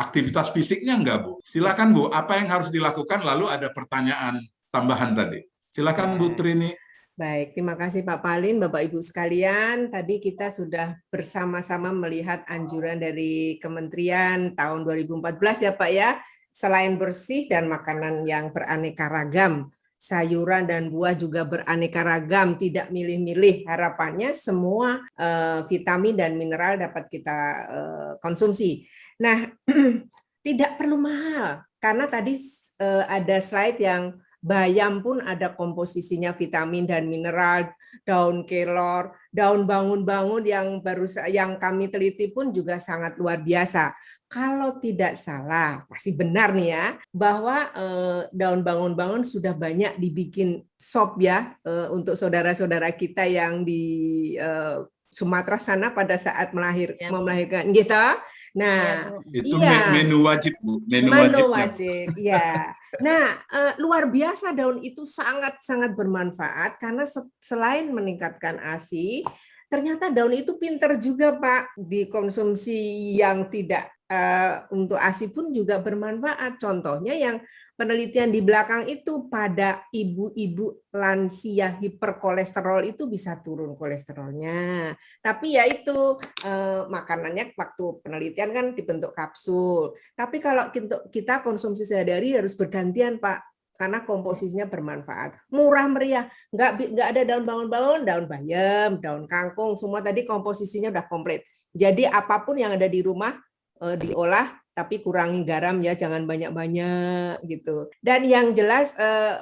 [SPEAKER 1] aktivitas fisiknya nggak, Bu? Silakan Bu, apa yang harus dilakukan? Lalu ada pertanyaan tambahan tadi. Silakan Bu Trini.
[SPEAKER 3] Baik, terima kasih Pak Palin, Bapak Ibu sekalian. Tadi kita sudah bersama-sama melihat anjuran dari Kementerian tahun 2014 ya Pak ya. Selain bersih dan makanan yang beraneka ragam, sayuran dan buah juga beraneka ragam, tidak milih-milih. Harapannya semua vitamin dan mineral dapat kita konsumsi. Nah, tidak perlu mahal, karena tadi ada slide yang bayam pun ada komposisinya vitamin dan mineral, daun kelor, daun bangun-bangun yang kami teliti pun juga sangat luar biasa. Kalau tidak salah, pasti benar nih ya, bahwa daun bangun-bangun sudah banyak dibikin sop ya untuk saudara-saudara kita yang di Sumatera sana pada saat melahirkan kita. Nah,
[SPEAKER 1] itu menu wajib Bu, menu
[SPEAKER 3] wajib, ya. Nah, luar biasa daun itu sangat-sangat bermanfaat karena selain meningkatkan ASI, ternyata daun itu pinter juga Pak, dikonsumsi yang tidak untuk ASI pun juga bermanfaat. Contohnya yang penelitian di belakang itu pada ibu-ibu lansia hiperkolesterol itu bisa turun kolesterolnya. Tapi ya itu makanannya waktu penelitian kan dibentuk kapsul. Tapi kalau kita konsumsi sehari-hari harus bergantian Pak, karena komposisinya bermanfaat. Murah meriah, nggak ada daun bangun-bangun, daun bayam, daun kangkung, semua tadi komposisinya udah komplit. Jadi apapun yang ada di rumah diolah, tapi kurangi garam ya, jangan banyak-banyak gitu. Dan yang jelas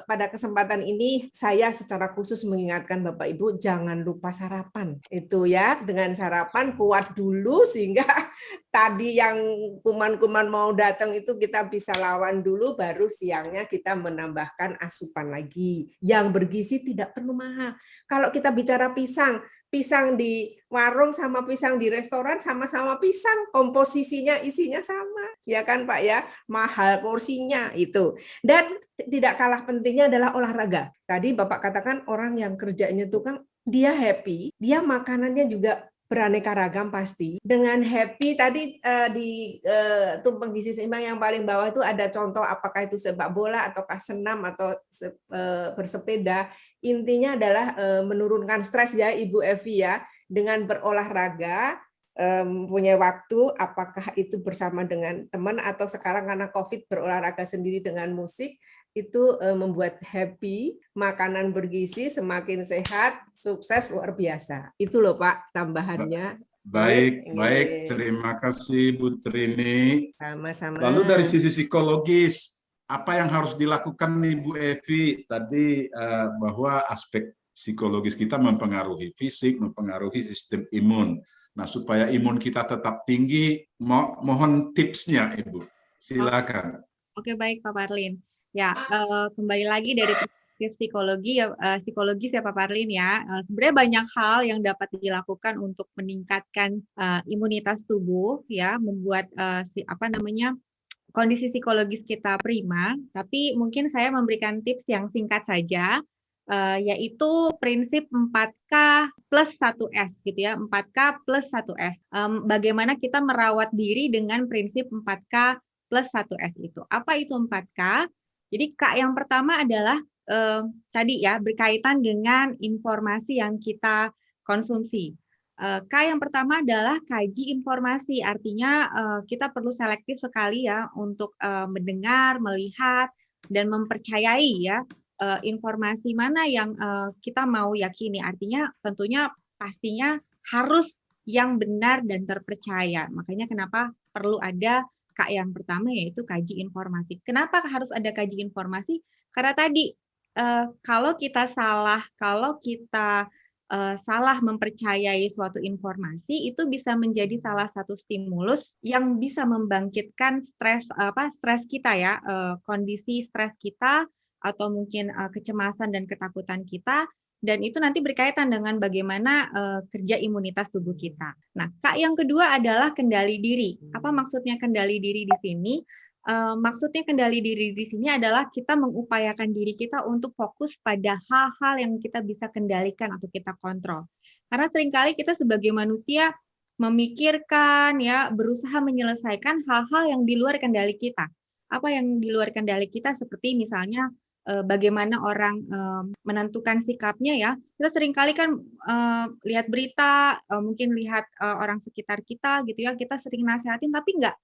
[SPEAKER 3] pada kesempatan ini saya secara khusus mengingatkan Bapak Ibu jangan lupa sarapan. Itu ya, dengan sarapan kuat dulu sehingga tadi yang kuman-kuman mau datang itu kita bisa lawan dulu, baru siangnya kita menambahkan asupan lagi. Yang bergizi tidak perlu mahal. Kalau kita bicara pisang di warung sama pisang di restoran sama-sama pisang, komposisinya isinya sama, ya kan Pak ya, mahal porsinya itu. Dan tidak kalah pentingnya adalah olahraga. Tadi Bapak katakan orang yang kerjanya itu kan dia happy, dia makanannya juga beraneka ragam pasti. Dengan happy tadi di tumpeng gizi seimbang yang paling bawah itu ada contoh apakah itu sepak bola ataukah senam atau bersepeda. Intinya adalah menurunkan stres ya Ibu Evi ya, dengan berolahraga, punya waktu, apakah itu bersama dengan teman atau sekarang karena COVID berolahraga sendiri dengan musik, itu membuat happy, makanan bergizi, semakin sehat, sukses luar biasa. Itu loh Pak tambahannya.
[SPEAKER 1] Baik, terima kasih Bu Trini.
[SPEAKER 3] Sama-sama.
[SPEAKER 1] Lalu dari sisi psikologis, apa yang harus dilakukan nih Bu Evi? Tadi bahwa aspek psikologis kita mempengaruhi fisik, mempengaruhi sistem imun. Nah, supaya imun kita tetap tinggi, mohon tipsnya Ibu. Silakan.
[SPEAKER 4] Oke, baik Pak Parlin. Ya, kembali lagi dari psikologis ya Pak Parlin ya. Sebenarnya banyak hal yang dapat dilakukan untuk meningkatkan imunitas tubuh ya, membuat kondisi psikologis kita prima, tapi mungkin saya memberikan tips yang singkat saja, yaitu prinsip 4K plus 1S gitu ya, 4K plus 1S. Bagaimana kita merawat diri dengan prinsip 4K plus 1S itu. Apa itu 4K? Jadi K yang pertama adalah tadi ya, berkaitan dengan informasi yang kita konsumsi. K yang pertama adalah kaji informasi, artinya kita perlu selektif sekali ya untuk mendengar, melihat, dan mempercayai ya informasi mana yang kita mau yakini. Artinya tentunya pastinya harus yang benar dan terpercaya. Makanya kenapa perlu ada Kak yang pertama yaitu kaji informasi. Kenapa harus ada kaji informasi? Karena tadi kalau kita salah mempercayai suatu informasi, itu bisa menjadi salah satu stimulus yang bisa membangkitkan stres kita ya, kondisi stres kita atau mungkin kecemasan dan ketakutan kita, dan itu nanti berkaitan dengan bagaimana kerja imunitas tubuh kita. Nah, Kak yang kedua adalah kendali diri. Apa maksudnya kendali diri di sini? Maksudnya kendali diri di sini adalah kita mengupayakan diri kita untuk fokus pada hal-hal yang kita bisa kendalikan atau kita kontrol. Karena seringkali kita sebagai manusia memikirkan, ya, berusaha menyelesaikan hal-hal yang di luar kendali kita. Apa yang di luar kendali kita seperti misalnya bagaimana orang menentukan sikapnya ya. Kita seringkali kan lihat berita, mungkin lihat orang sekitar kita gitu ya, kita sering nasihatin tapi nggak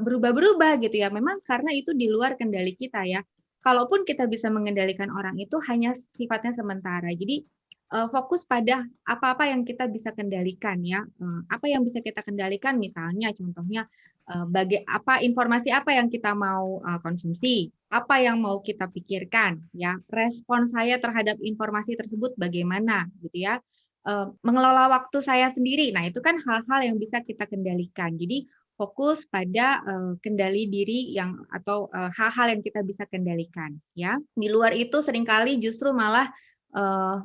[SPEAKER 4] berubah-berubah gitu ya. Memang karena itu di luar kendali kita ya. Kalaupun kita bisa mengendalikan orang itu hanya sifatnya sementara. Jadi fokus pada apa-apa yang kita bisa kendalikan ya. Apa yang bisa kita kendalikan misalnya contohnya informasi apa yang kita mau konsumsi, apa yang mau kita pikirkan ya. Respon saya terhadap informasi tersebut bagaimana gitu ya. Mengelola waktu saya sendiri. Nah, itu kan hal-hal yang bisa kita kendalikan. Jadi fokus pada kendali diri atau hal-hal yang kita bisa kendalikan ya. Di luar itu seringkali justru malah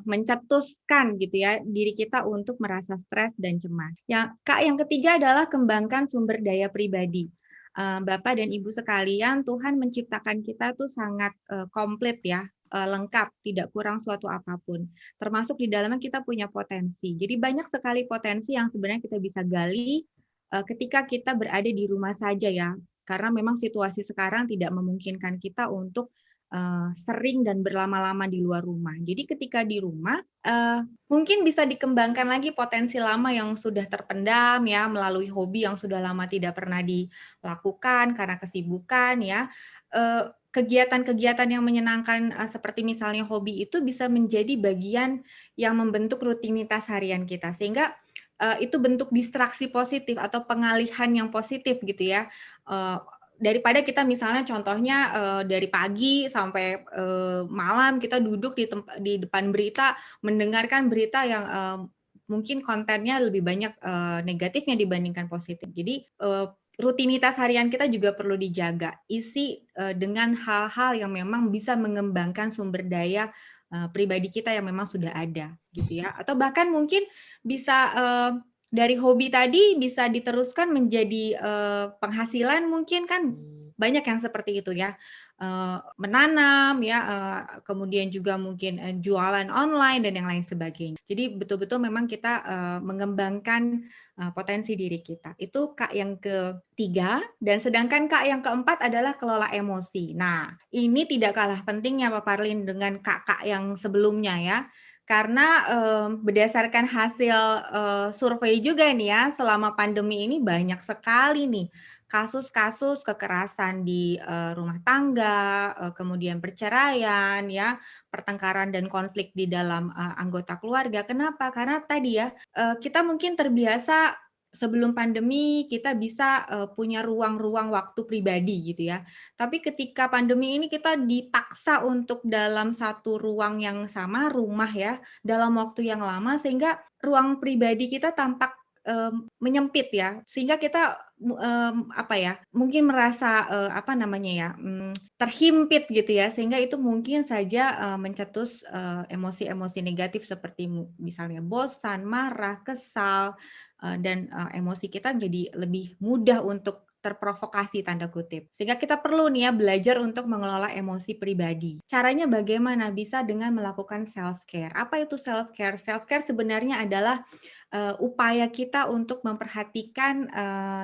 [SPEAKER 4] mencetuskan gitu ya diri kita untuk merasa stres dan cemas. Yang ketiga adalah kembangkan sumber daya pribadi. Bapak dan Ibu sekalian, Tuhan menciptakan kita tuh sangat komplit ya, lengkap, tidak kurang suatu apapun. Termasuk di dalamnya kita punya potensi. Jadi banyak sekali potensi yang sebenarnya kita bisa gali ketika kita berada di rumah saja ya, karena memang situasi sekarang tidak memungkinkan kita untuk sering dan berlama-lama di luar rumah. Jadi ketika di rumah, mungkin bisa dikembangkan lagi potensi lama yang sudah terpendam ya, melalui hobi yang sudah lama tidak pernah dilakukan karena kesibukan ya. Kegiatan-kegiatan yang menyenangkan seperti misalnya hobi itu bisa menjadi bagian yang membentuk rutinitas harian kita, sehingga itu bentuk distraksi positif atau pengalihan yang positif gitu ya, daripada kita misalnya contohnya dari pagi sampai malam kita duduk di depan berita mendengarkan berita yang mungkin kontennya lebih banyak negatifnya dibandingkan positif. Jadi rutinitas harian kita juga perlu dijaga, isi dengan hal-hal yang memang bisa mengembangkan sumber daya pribadi kita yang memang sudah ada gitu ya, atau bahkan mungkin bisa dari hobi tadi bisa diteruskan menjadi penghasilan, mungkin kan banyak yang seperti itu ya, menanam ya, kemudian juga mungkin jualan online dan yang lain sebagainya. Jadi betul-betul memang kita mengembangkan potensi diri kita. Itu Kak yang ketiga, dan sedangkan Kak yang keempat adalah kelola emosi. Nah, ini tidak kalah pentingnya Pak Parlin dengan Kak yang sebelumnya ya. Karena berdasarkan hasil survei juga nih ya, selama pandemi ini banyak sekali nih kasus-kasus kekerasan di rumah tangga, kemudian perceraian, ya, pertengkaran dan konflik di dalam anggota keluarga. Kenapa? Karena tadi ya, kita mungkin terbiasa sebelum pandemi kita bisa punya ruang-ruang waktu pribadi gitu ya. Tapi ketika pandemi ini kita dipaksa untuk dalam satu ruang yang sama, rumah ya, dalam waktu yang lama, sehingga ruang pribadi kita tampak menyempit ya, sehingga kita mungkin merasa terhimpit gitu ya, sehingga itu mungkin saja mencetus emosi-emosi negatif seperti misalnya bosan, marah, kesal, dan emosi kita menjadi lebih mudah untuk terprovokasi tanda kutip. Sehingga kita perlu nih ya belajar untuk mengelola emosi pribadi. Caranya bagaimana? Bisa dengan melakukan self-care. Apa itu self-care? Self-care sebenarnya adalah upaya kita untuk memperhatikan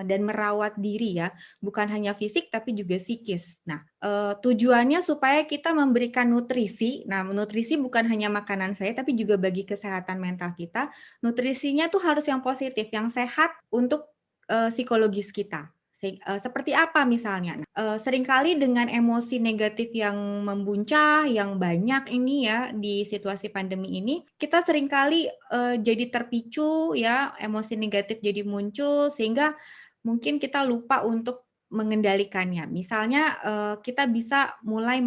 [SPEAKER 4] dan merawat diri ya, bukan hanya fisik tapi juga psikis. Nah, tujuannya supaya kita memberikan nutrisi. Nah, nutrisi bukan hanya makanan saya tapi juga bagi kesehatan mental kita. Nutrisinya tuh harus yang positif, yang sehat untuk psikologis kita. Seperti apa misalnya? Seringkali dengan emosi negatif yang membuncah, yang banyak ini ya di situasi pandemi ini, kita seringkali jadi terpicu ya, emosi negatif jadi muncul, sehingga mungkin kita lupa untuk mengendalikannya. Misalnya kita bisa mulai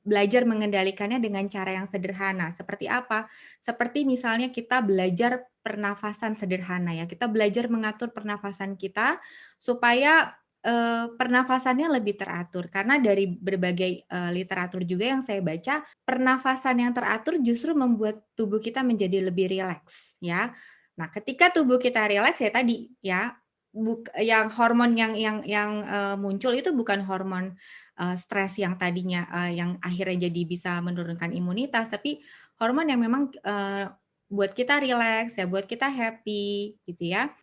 [SPEAKER 4] belajar mengendalikannya dengan cara yang sederhana. Seperti apa? Seperti misalnya kita belajar pernafasan sederhana ya. Kita belajar mengatur pernafasan kita supaya pernafasannya lebih teratur. Karena dari berbagai literatur juga yang saya baca, pernafasan yang teratur justru membuat tubuh kita menjadi lebih rileks ya. Nah, ketika tubuh kita rileks ya tadi ya, yang hormon yang muncul itu bukan hormon stres yang tadinya yang akhirnya jadi bisa menurunkan imunitas, tapi hormon yang memang buat kita rileks ya, buat kita happy gitu ya.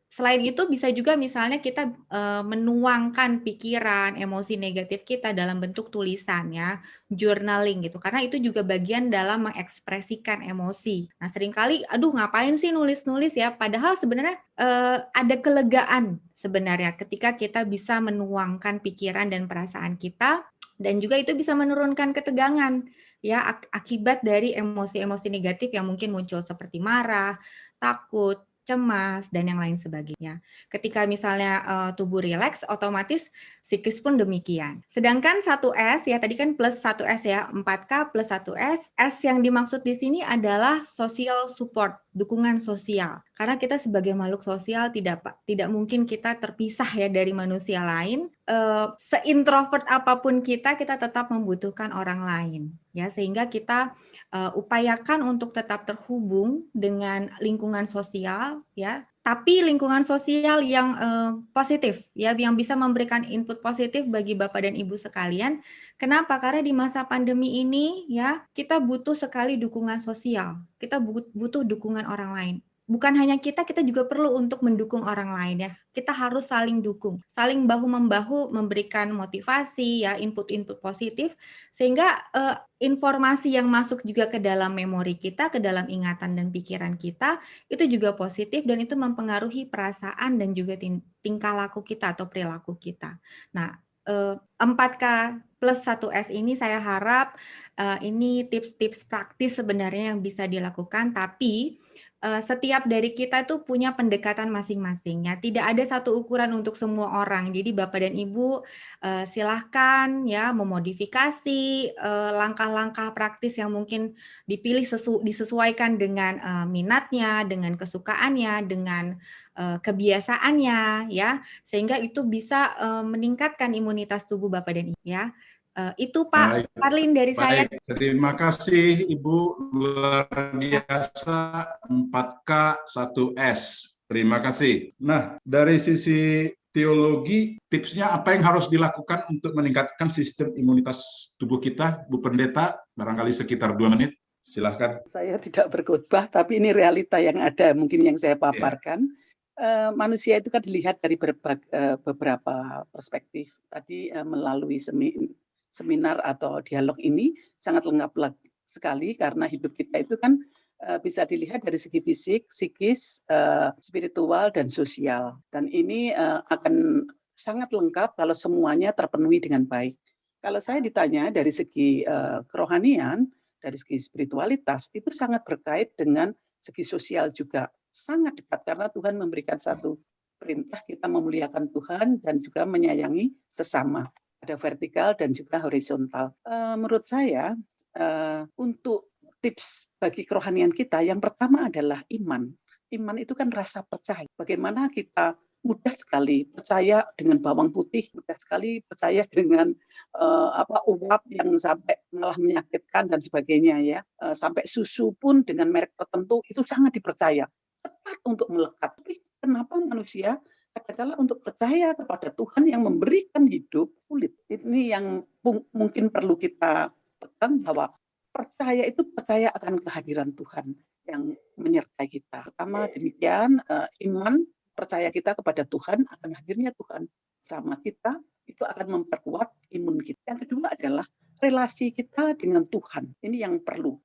[SPEAKER 4] Selain itu bisa juga misalnya kita menuangkan pikiran, emosi negatif kita dalam bentuk tulisan ya, journaling gitu. Karena itu juga bagian dalam mengekspresikan emosi. Nah, seringkali aduh ngapain sih nulis-nulis ya, padahal sebenarnya ada kelegaan sebenarnya ketika kita bisa menuangkan pikiran dan perasaan kita, dan juga itu bisa menurunkan ketegangan ya akibat dari emosi-emosi negatif yang mungkin muncul seperti marah, takut, cemas, dan yang lain sebagainya. Ketika misalnya tubuh rileks, otomatis psikis pun demikian. Sedangkan 1S, ya tadi kan plus 1S ya, 4K plus 1S. S yang dimaksud di sini adalah social support, dukungan sosial. Karena kita sebagai makhluk sosial tidak mungkin kita terpisah ya dari manusia lain. Seintrovert apapun kita tetap membutuhkan orang lain. Ya, sehingga kita upayakan untuk tetap terhubung dengan lingkungan sosial ya, tapi lingkungan sosial yang positif ya, yang bisa memberikan input positif bagi Bapak dan Ibu sekalian. Kenapa? Karena di masa pandemi ini ya, kita butuh sekali dukungan sosial. Kita butuh dukungan orang lain. Bukan hanya kita juga perlu untuk mendukung orang lain ya. Kita harus saling dukung, saling bahu-membahu memberikan motivasi ya, input-input positif, sehingga informasi yang masuk juga ke dalam memori kita, ke dalam ingatan dan pikiran kita, itu juga positif dan itu mempengaruhi perasaan dan juga tingkah laku kita atau perilaku kita. Nah, 4K plus 1S ini saya harap ini tips-tips praktis sebenarnya yang bisa dilakukan, tapi setiap dari kita itu punya pendekatan masing-masing ya. Tidak ada satu ukuran untuk semua orang. Jadi Bapak dan Ibu silahkan ya memodifikasi langkah-langkah praktis yang mungkin dipilih disesuaikan dengan minatnya, dengan kesukaannya, dengan kebiasaannya ya, sehingga itu bisa meningkatkan imunitas tubuh Bapak dan Ibu ya. Itu Pak Parlin dari saya.
[SPEAKER 1] Terima kasih Ibu, luar biasa, 4K 1S. Terima kasih. Nah, dari sisi teologi, tipsnya apa yang harus dilakukan untuk meningkatkan sistem imunitas tubuh kita, Bu Pendeta? Barangkali sekitar 2 menit. Silahkan.
[SPEAKER 2] Saya tidak berkhotbah, tapi ini realita yang ada, mungkin yang saya paparkan. Manusia itu kan dilihat dari beberapa perspektif. Tadi melalui seminar atau dialog ini sangat lengkap sekali, karena hidup kita itu kan bisa dilihat dari segi fisik, psikis, spiritual, dan sosial. Dan ini akan sangat lengkap kalau semuanya terpenuhi dengan baik. Kalau saya ditanya dari segi kerohanian, dari segi spiritualitas, itu sangat berkait dengan segi sosial juga. Sangat dekat, karena Tuhan memberikan satu perintah kita memuliakan Tuhan dan juga menyayangi sesama. Ada vertikal dan juga horizontal. Menurut saya, untuk tips bagi kerohanian kita, yang pertama adalah iman. Iman itu kan rasa percaya. Bagaimana kita mudah sekali percaya dengan bawang putih, mudah sekali percaya dengan uap yang sampai malah menyakitkan dan sebagainya ya. Sampai susu pun dengan merek tertentu itu sangat dipercaya, tepat untuk melekat. Tapi kenapa manusia kadang-kala untuk percaya kepada Tuhan yang memberikan hidup sulit? Ini yang mungkin perlu kita pegang, bahwa percaya itu percaya akan kehadiran Tuhan yang menyertai kita. Pertama demikian, iman, percaya kita kepada Tuhan akan hadirnya Tuhan sama kita, itu akan memperkuat imun kita. Yang kedua adalah relasi kita dengan Tuhan. Ini yang perlu.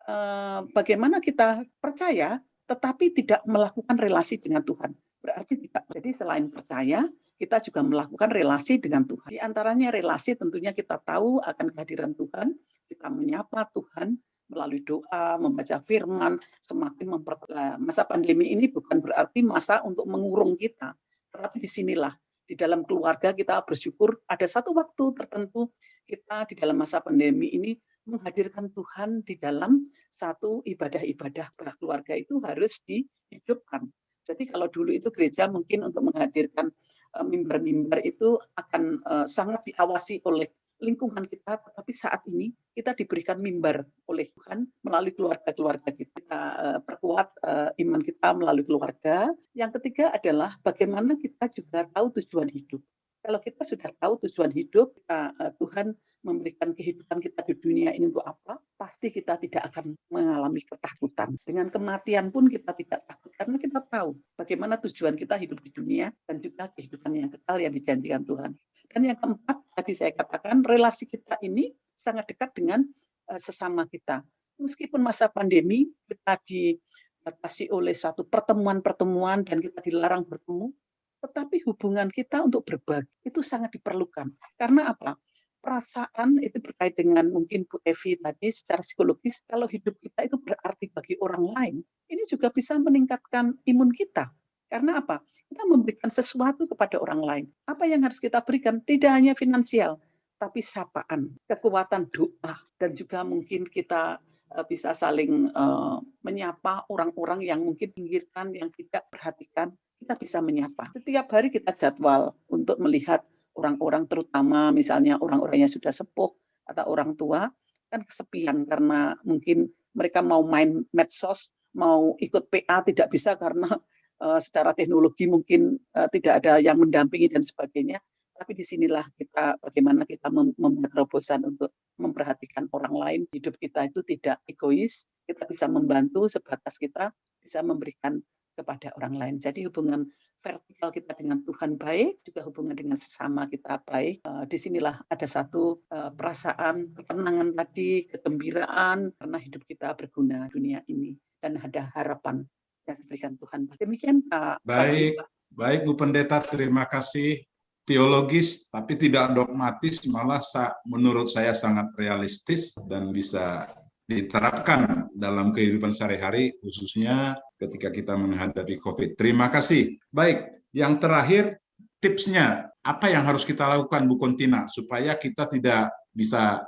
[SPEAKER 2] Bagaimana kita percaya tetapi tidak melakukan relasi dengan Tuhan? Berarti tidak. Jadi selain percaya, kita juga melakukan relasi dengan Tuhan. Di antaranya relasi tentunya kita tahu akan kehadiran Tuhan, kita menyapa Tuhan melalui doa, membaca firman, semakin masa pandemi ini bukan berarti masa untuk mengurung kita, tetapi disinilah di dalam keluarga kita bersyukur ada satu waktu tertentu kita di dalam masa pandemi ini menghadirkan Tuhan di dalam satu ibadah-ibadah keluarga itu harus dihidupkan. Jadi kalau dulu itu gereja mungkin untuk menghadirkan mimbar-mimbar itu akan sangat diawasi oleh lingkungan kita, tetapi saat ini kita diberikan mimbar oleh Tuhan melalui keluarga-keluarga kita. Kita perkuat iman kita melalui keluarga. Yang ketiga adalah bagaimana kita juga tahu tujuan hidup. Kalau kita sudah tahu tujuan hidup, Tuhan memberikan kehidupan kita di dunia ini untuk apa, pasti kita tidak akan mengalami ketakutan. Dengan kematian pun kita tidak takut, karena kita tahu bagaimana tujuan kita hidup di dunia dan juga kehidupan yang kekal yang dijanjikan Tuhan. Dan yang keempat, tadi saya katakan, relasi kita ini sangat dekat dengan sesama kita. Meskipun masa pandemi, kita dibatasi oleh satu pertemuan-pertemuan dan kita dilarang bertemu, tetapi hubungan kita untuk berbagi itu sangat diperlukan. Karena apa? Perasaan itu berkait dengan mungkin Bu Evi tadi secara psikologis, kalau hidup kita itu berarti bagi orang lain, ini juga bisa meningkatkan imun kita. Karena apa? Kita memberikan sesuatu kepada orang lain. Apa yang harus kita berikan? Tidak hanya finansial, tapi sapaan, kekuatan doa, dan juga mungkin kita bisa saling menyapa orang-orang yang mungkin pinggirkan, yang tidak perhatikan, kita bisa menyapa. Setiap hari kita jadwal untuk melihat orang-orang, terutama misalnya orang-orang yang sudah sepuh atau orang tua, kan kesepian karena mungkin mereka mau main medsos, mau ikut PA tidak bisa karena secara teknologi mungkin tidak ada yang mendampingi dan sebagainya. Tapi disinilah kita bagaimana kita membuat terobosan untuk memperhatikan orang lain. Hidup kita itu tidak egois, kita bisa membantu sebatas kita bisa memberikan kepada orang lain. Jadi hubungan vertikal kita dengan Tuhan baik, juga hubungan dengan sesama kita baik. Disinilah ada satu perasaan, ketenangan tadi, kegembiraan, karena hidup kita berguna dunia ini. Dan ada harapan yang diberikan Tuhan. Demikian Pak.
[SPEAKER 1] Baik Bu Pendeta, terima kasih. Teologis tapi tidak dogmatis, malah menurut saya sangat realistis dan bisa diterapkan dalam kehidupan sehari-hari, khususnya ketika kita menghadapi COVID. Terima kasih. Baik, yang terakhir tipsnya, apa yang harus kita lakukan Bu Kontina supaya kita tidak bisa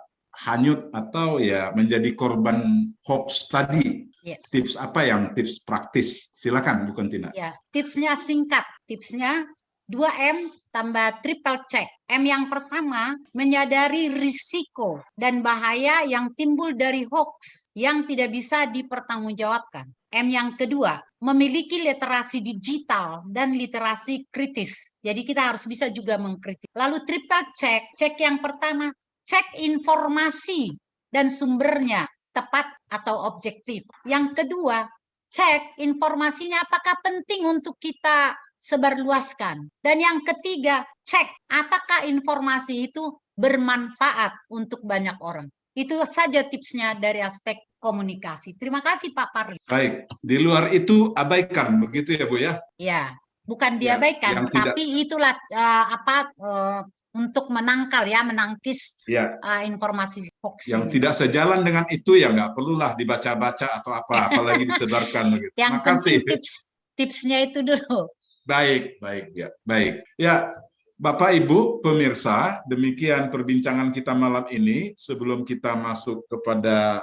[SPEAKER 1] hanyut atau ya menjadi korban hoax tadi?
[SPEAKER 5] Ya.
[SPEAKER 1] Tips apa yang tips praktis? Silakan Bu Kontina.
[SPEAKER 5] Ya, tipsnya singkat. Tipsnya 2M tambah triple check. M yang pertama, menyadari risiko dan bahaya yang timbul dari hoax yang tidak bisa dipertanggungjawabkan. M yang kedua, memiliki literasi digital dan literasi kritis. Jadi kita harus bisa juga mengkritik. Lalu triple check. Cek yang pertama, cek informasi dan sumbernya tepat atau objektif. Yang kedua, cek informasinya apakah penting untuk kita sebarluaskan. Dan yang ketiga, cek apakah informasi itu bermanfaat untuk banyak orang. Itu saja tipsnya dari aspek komunikasi. Terima kasih Pak Parli.
[SPEAKER 1] Baik, di luar itu abaikan, begitu ya Bu ya?
[SPEAKER 5] Ya, bukan diabaikan, tapi itulah untuk menangkal ya, menangkis informasi hoax.
[SPEAKER 1] Yang tidak sejalan dengan itu ya nggak perlulah dibaca-baca atau apalagi disebarkan. Begitu.
[SPEAKER 5] Yang
[SPEAKER 1] makasih.
[SPEAKER 5] Tipsnya itu dulu.
[SPEAKER 1] Baik, ya, baik. Ya, Bapak Ibu pemirsa, demikian perbincangan kita malam ini. Sebelum kita masuk kepada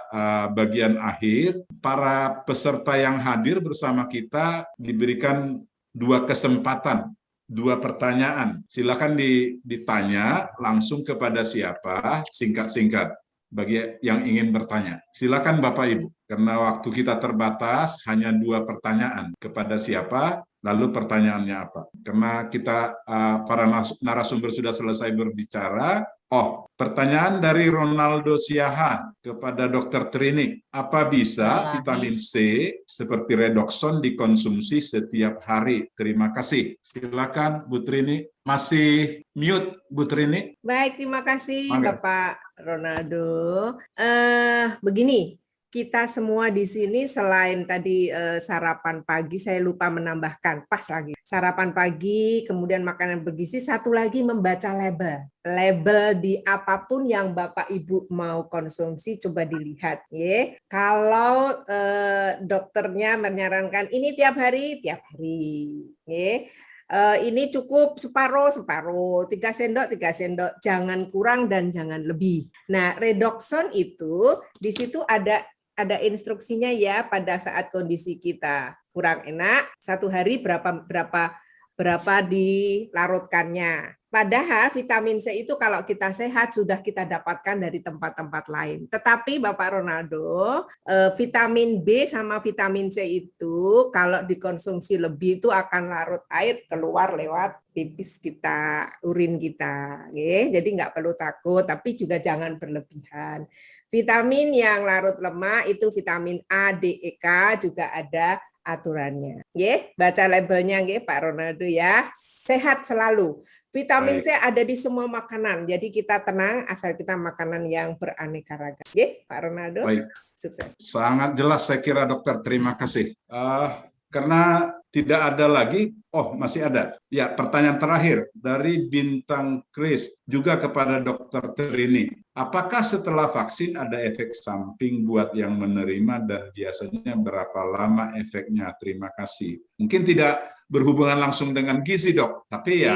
[SPEAKER 1] bagian akhir, para peserta yang hadir bersama kita diberikan 2 kesempatan. 2 pertanyaan. Silakan ditanya langsung kepada siapa, singkat-singkat bagi yang ingin bertanya. Silakan Bapak Ibu, karena waktu kita terbatas, hanya 2 pertanyaan. Kepada siapa, lalu pertanyaannya apa? Karena kita para narasumber sudah selesai berbicara. Pertanyaan dari Ronaldo Siahan kepada Dr. Trini. Apa bisa vitamin C seperti redoxon dikonsumsi setiap hari? Terima kasih. Silakan Bu Trini. Masih mute Bu Trini.
[SPEAKER 3] Baik, terima kasih Bapak Ronaldo. Begini, kita semua di sini selain tadi sarapan pagi, saya lupa menambahkan, pas lagi. Sarapan pagi, kemudian makanan bergizi, satu lagi membaca label. Label di apapun yang Bapak Ibu mau konsumsi, coba dilihat. Ya. Kalau dokternya menyarankan ini tiap hari. Ya. Ini cukup separuh, 3 sendok, 3 sendok, jangan kurang dan jangan lebih. Nah, redoxon itu di situ ada instruksinya ya pada saat kondisi kita kurang enak, 1 hari berapa dilarutkannya. Padahal vitamin C itu kalau kita sehat sudah kita dapatkan dari tempat-tempat lain. Tetapi Bapak Ronaldo, vitamin B sama vitamin C itu kalau dikonsumsi lebih itu akan larut air keluar lewat pipis kita, urin kita. Jadi nggak perlu takut, tapi juga jangan berlebihan. Vitamin yang larut lemak itu vitamin A, D, E, K juga ada aturannya. Baca labelnya Pak Ronaldo ya. Sehat selalu. Vitamin C ada di semua makanan, jadi kita tenang asal kita makanan yang beraneka ragam. Pak Ronaldo,
[SPEAKER 1] Baik.
[SPEAKER 3] Sukses.
[SPEAKER 1] Sangat jelas saya kira dokter, terima kasih. Karena tidak ada lagi, masih ada. Ya, pertanyaan terakhir dari Bintang Kris juga kepada dokter Trini. Apakah setelah vaksin ada efek samping buat yang menerima dan biasanya berapa lama efeknya? Terima kasih. Mungkin tidak berhubungan langsung dengan gizi, Dok, tapi ya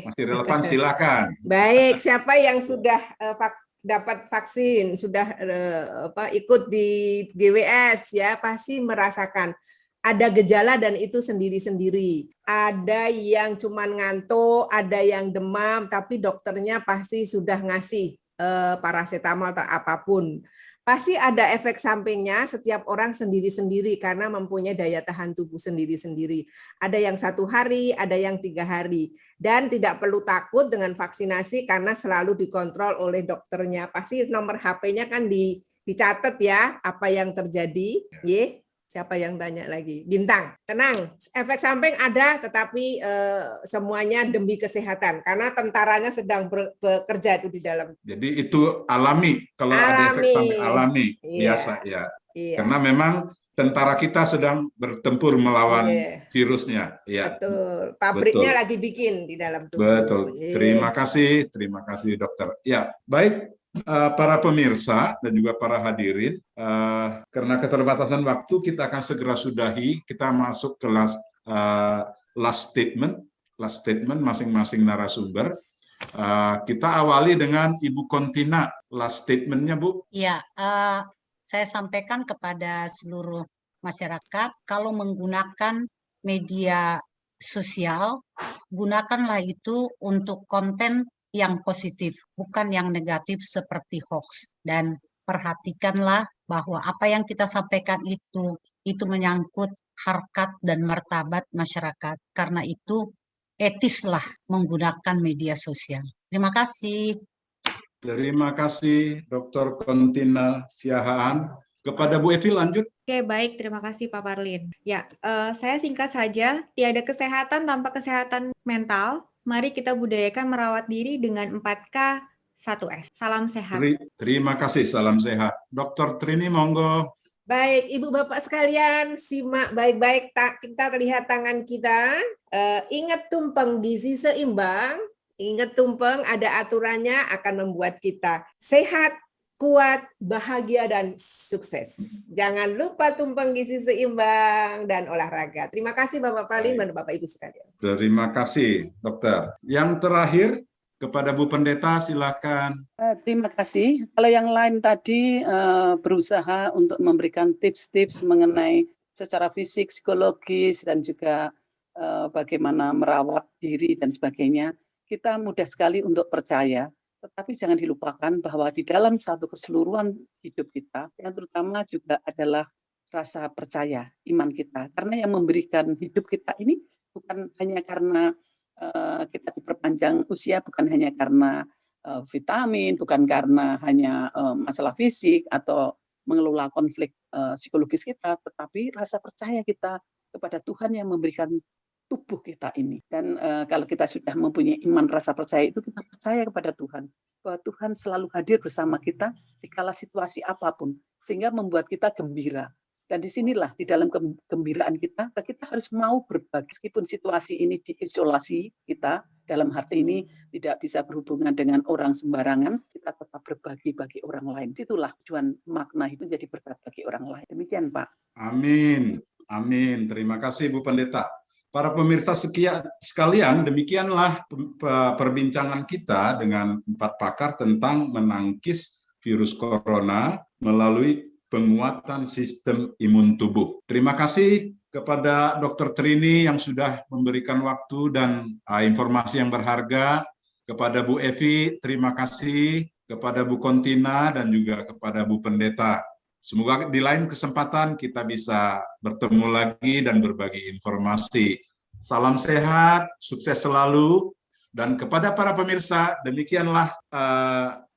[SPEAKER 1] masih relevan, silakan.
[SPEAKER 3] Baik, siapa yang sudah dapat vaksin, sudah ikut di GWS ya, pasti merasakan ada gejala dan itu sendiri-sendiri. Ada yang cuman ngantuk, ada yang demam, tapi dokternya pasti sudah ngasih paracetamol atau apapun. Pasti ada efek sampingnya, setiap orang sendiri-sendiri karena mempunyai daya tahan tubuh sendiri-sendiri. Ada yang 1 hari, ada yang 3 hari. Dan tidak perlu takut dengan vaksinasi karena selalu dikontrol oleh dokternya. Pasti nomor HP-nya kan dicatat ya, apa yang terjadi. Siapa yang tanya lagi? Bintang, tenang. Efek samping ada, tetapi semuanya demi kesehatan. Karena tentaranya sedang bekerja itu di dalam.
[SPEAKER 1] Jadi itu alami. Kalau ada efek samping alami, biasa ya. Karena memang tentara kita sedang bertempur melawan virusnya. Ya.
[SPEAKER 3] Betul. Pabriknya lagi bikin di dalam tubuh.
[SPEAKER 1] Betul. Terima kasih dokter. Ya, baik. Para pemirsa dan juga para hadirin, karena keterbatasan waktu kita akan segera sudahi. Kita masuk ke last statement masing-masing narasumber. Kita awali dengan Ibu Kontina. Last statementnya, Bu.
[SPEAKER 5] Ya, saya sampaikan kepada seluruh masyarakat, kalau menggunakan media sosial, gunakanlah itu untuk konten yang positif, bukan yang negatif seperti hoax. Dan perhatikanlah bahwa apa yang kita sampaikan itu menyangkut harkat dan martabat masyarakat. Karena itu etislah menggunakan media sosial. Terima kasih.
[SPEAKER 1] Terima kasih Dr. Kontina Siahaan. Kepada Bu Evi lanjut.
[SPEAKER 4] Oke, baik. Terima kasih Pak Parlin. Ya, saya singkat saja. Tiada kesehatan tanpa kesehatan mental. Mari kita budayakan merawat diri dengan 4K 1S. Salam sehat.
[SPEAKER 1] Terima kasih, salam sehat. Dr. Trini, monggo.
[SPEAKER 3] Baik, Ibu Bapak sekalian, simak baik-baik. Kita lihat tangan kita. Ingat tumpeng gizi seimbang. Ingat tumpeng ada aturannya akan membuat kita sehat, kuat, bahagia, dan sukses. Jangan lupa tumpeng gizi seimbang dan olahraga. Terima kasih Bapak Parlin dan Bapak Ibu sekalian.
[SPEAKER 1] Terima kasih, dokter. Yang terakhir, kepada Bu Pendeta, silakan.
[SPEAKER 2] Terima kasih. Kalau yang lain tadi berusaha untuk memberikan tips-tips mengenai secara fisik, psikologis, dan juga bagaimana merawat diri dan sebagainya, kita mudah sekali untuk percaya. Tetapi jangan dilupakan bahwa di dalam satu keseluruhan hidup kita, yang terutama juga adalah rasa percaya, iman kita. Karena yang memberikan hidup kita ini bukan hanya karena kita diperpanjang usia, bukan hanya karena vitamin, bukan karena hanya masalah fisik atau mengelola konflik psikologis kita, tetapi rasa percaya kita kepada Tuhan yang memberikan tubuh kita ini. Dan kalau kita sudah mempunyai iman rasa percaya itu, kita percaya kepada Tuhan, bahwa Tuhan selalu hadir bersama kita di kala situasi apapun, sehingga membuat kita gembira. Dan disinilah di dalam kegembiraan kita harus mau berbagi, meskipun situasi ini diisolasi kita, dalam hati ini tidak bisa berhubungan dengan orang sembarangan, kita tetap berbagi bagi orang lain. Itulah tujuan makna itu, jadi berkat bagi orang lain. Demikian Pak.
[SPEAKER 1] Amin. Amin. Terima kasih Bu Pendeta. Para pemirsa sekalian, demikianlah perbincangan kita dengan 4 pakar tentang menangkis virus corona melalui penguatan sistem imun tubuh. Terima kasih kepada Dr. Trini yang sudah memberikan waktu dan informasi yang berharga. Kepada Bu Evi, terima kasih. Kepada Bu Kontina dan juga kepada Bu Pendeta. Semoga di lain kesempatan kita bisa bertemu lagi dan berbagi informasi. Salam sehat, sukses selalu. Dan kepada para pemirsa, demikianlah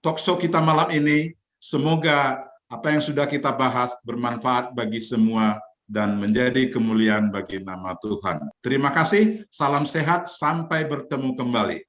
[SPEAKER 1] talkshow kita malam ini. Semoga apa yang sudah kita bahas bermanfaat bagi semua dan menjadi kemuliaan bagi nama Tuhan. Terima kasih, salam sehat, sampai bertemu kembali.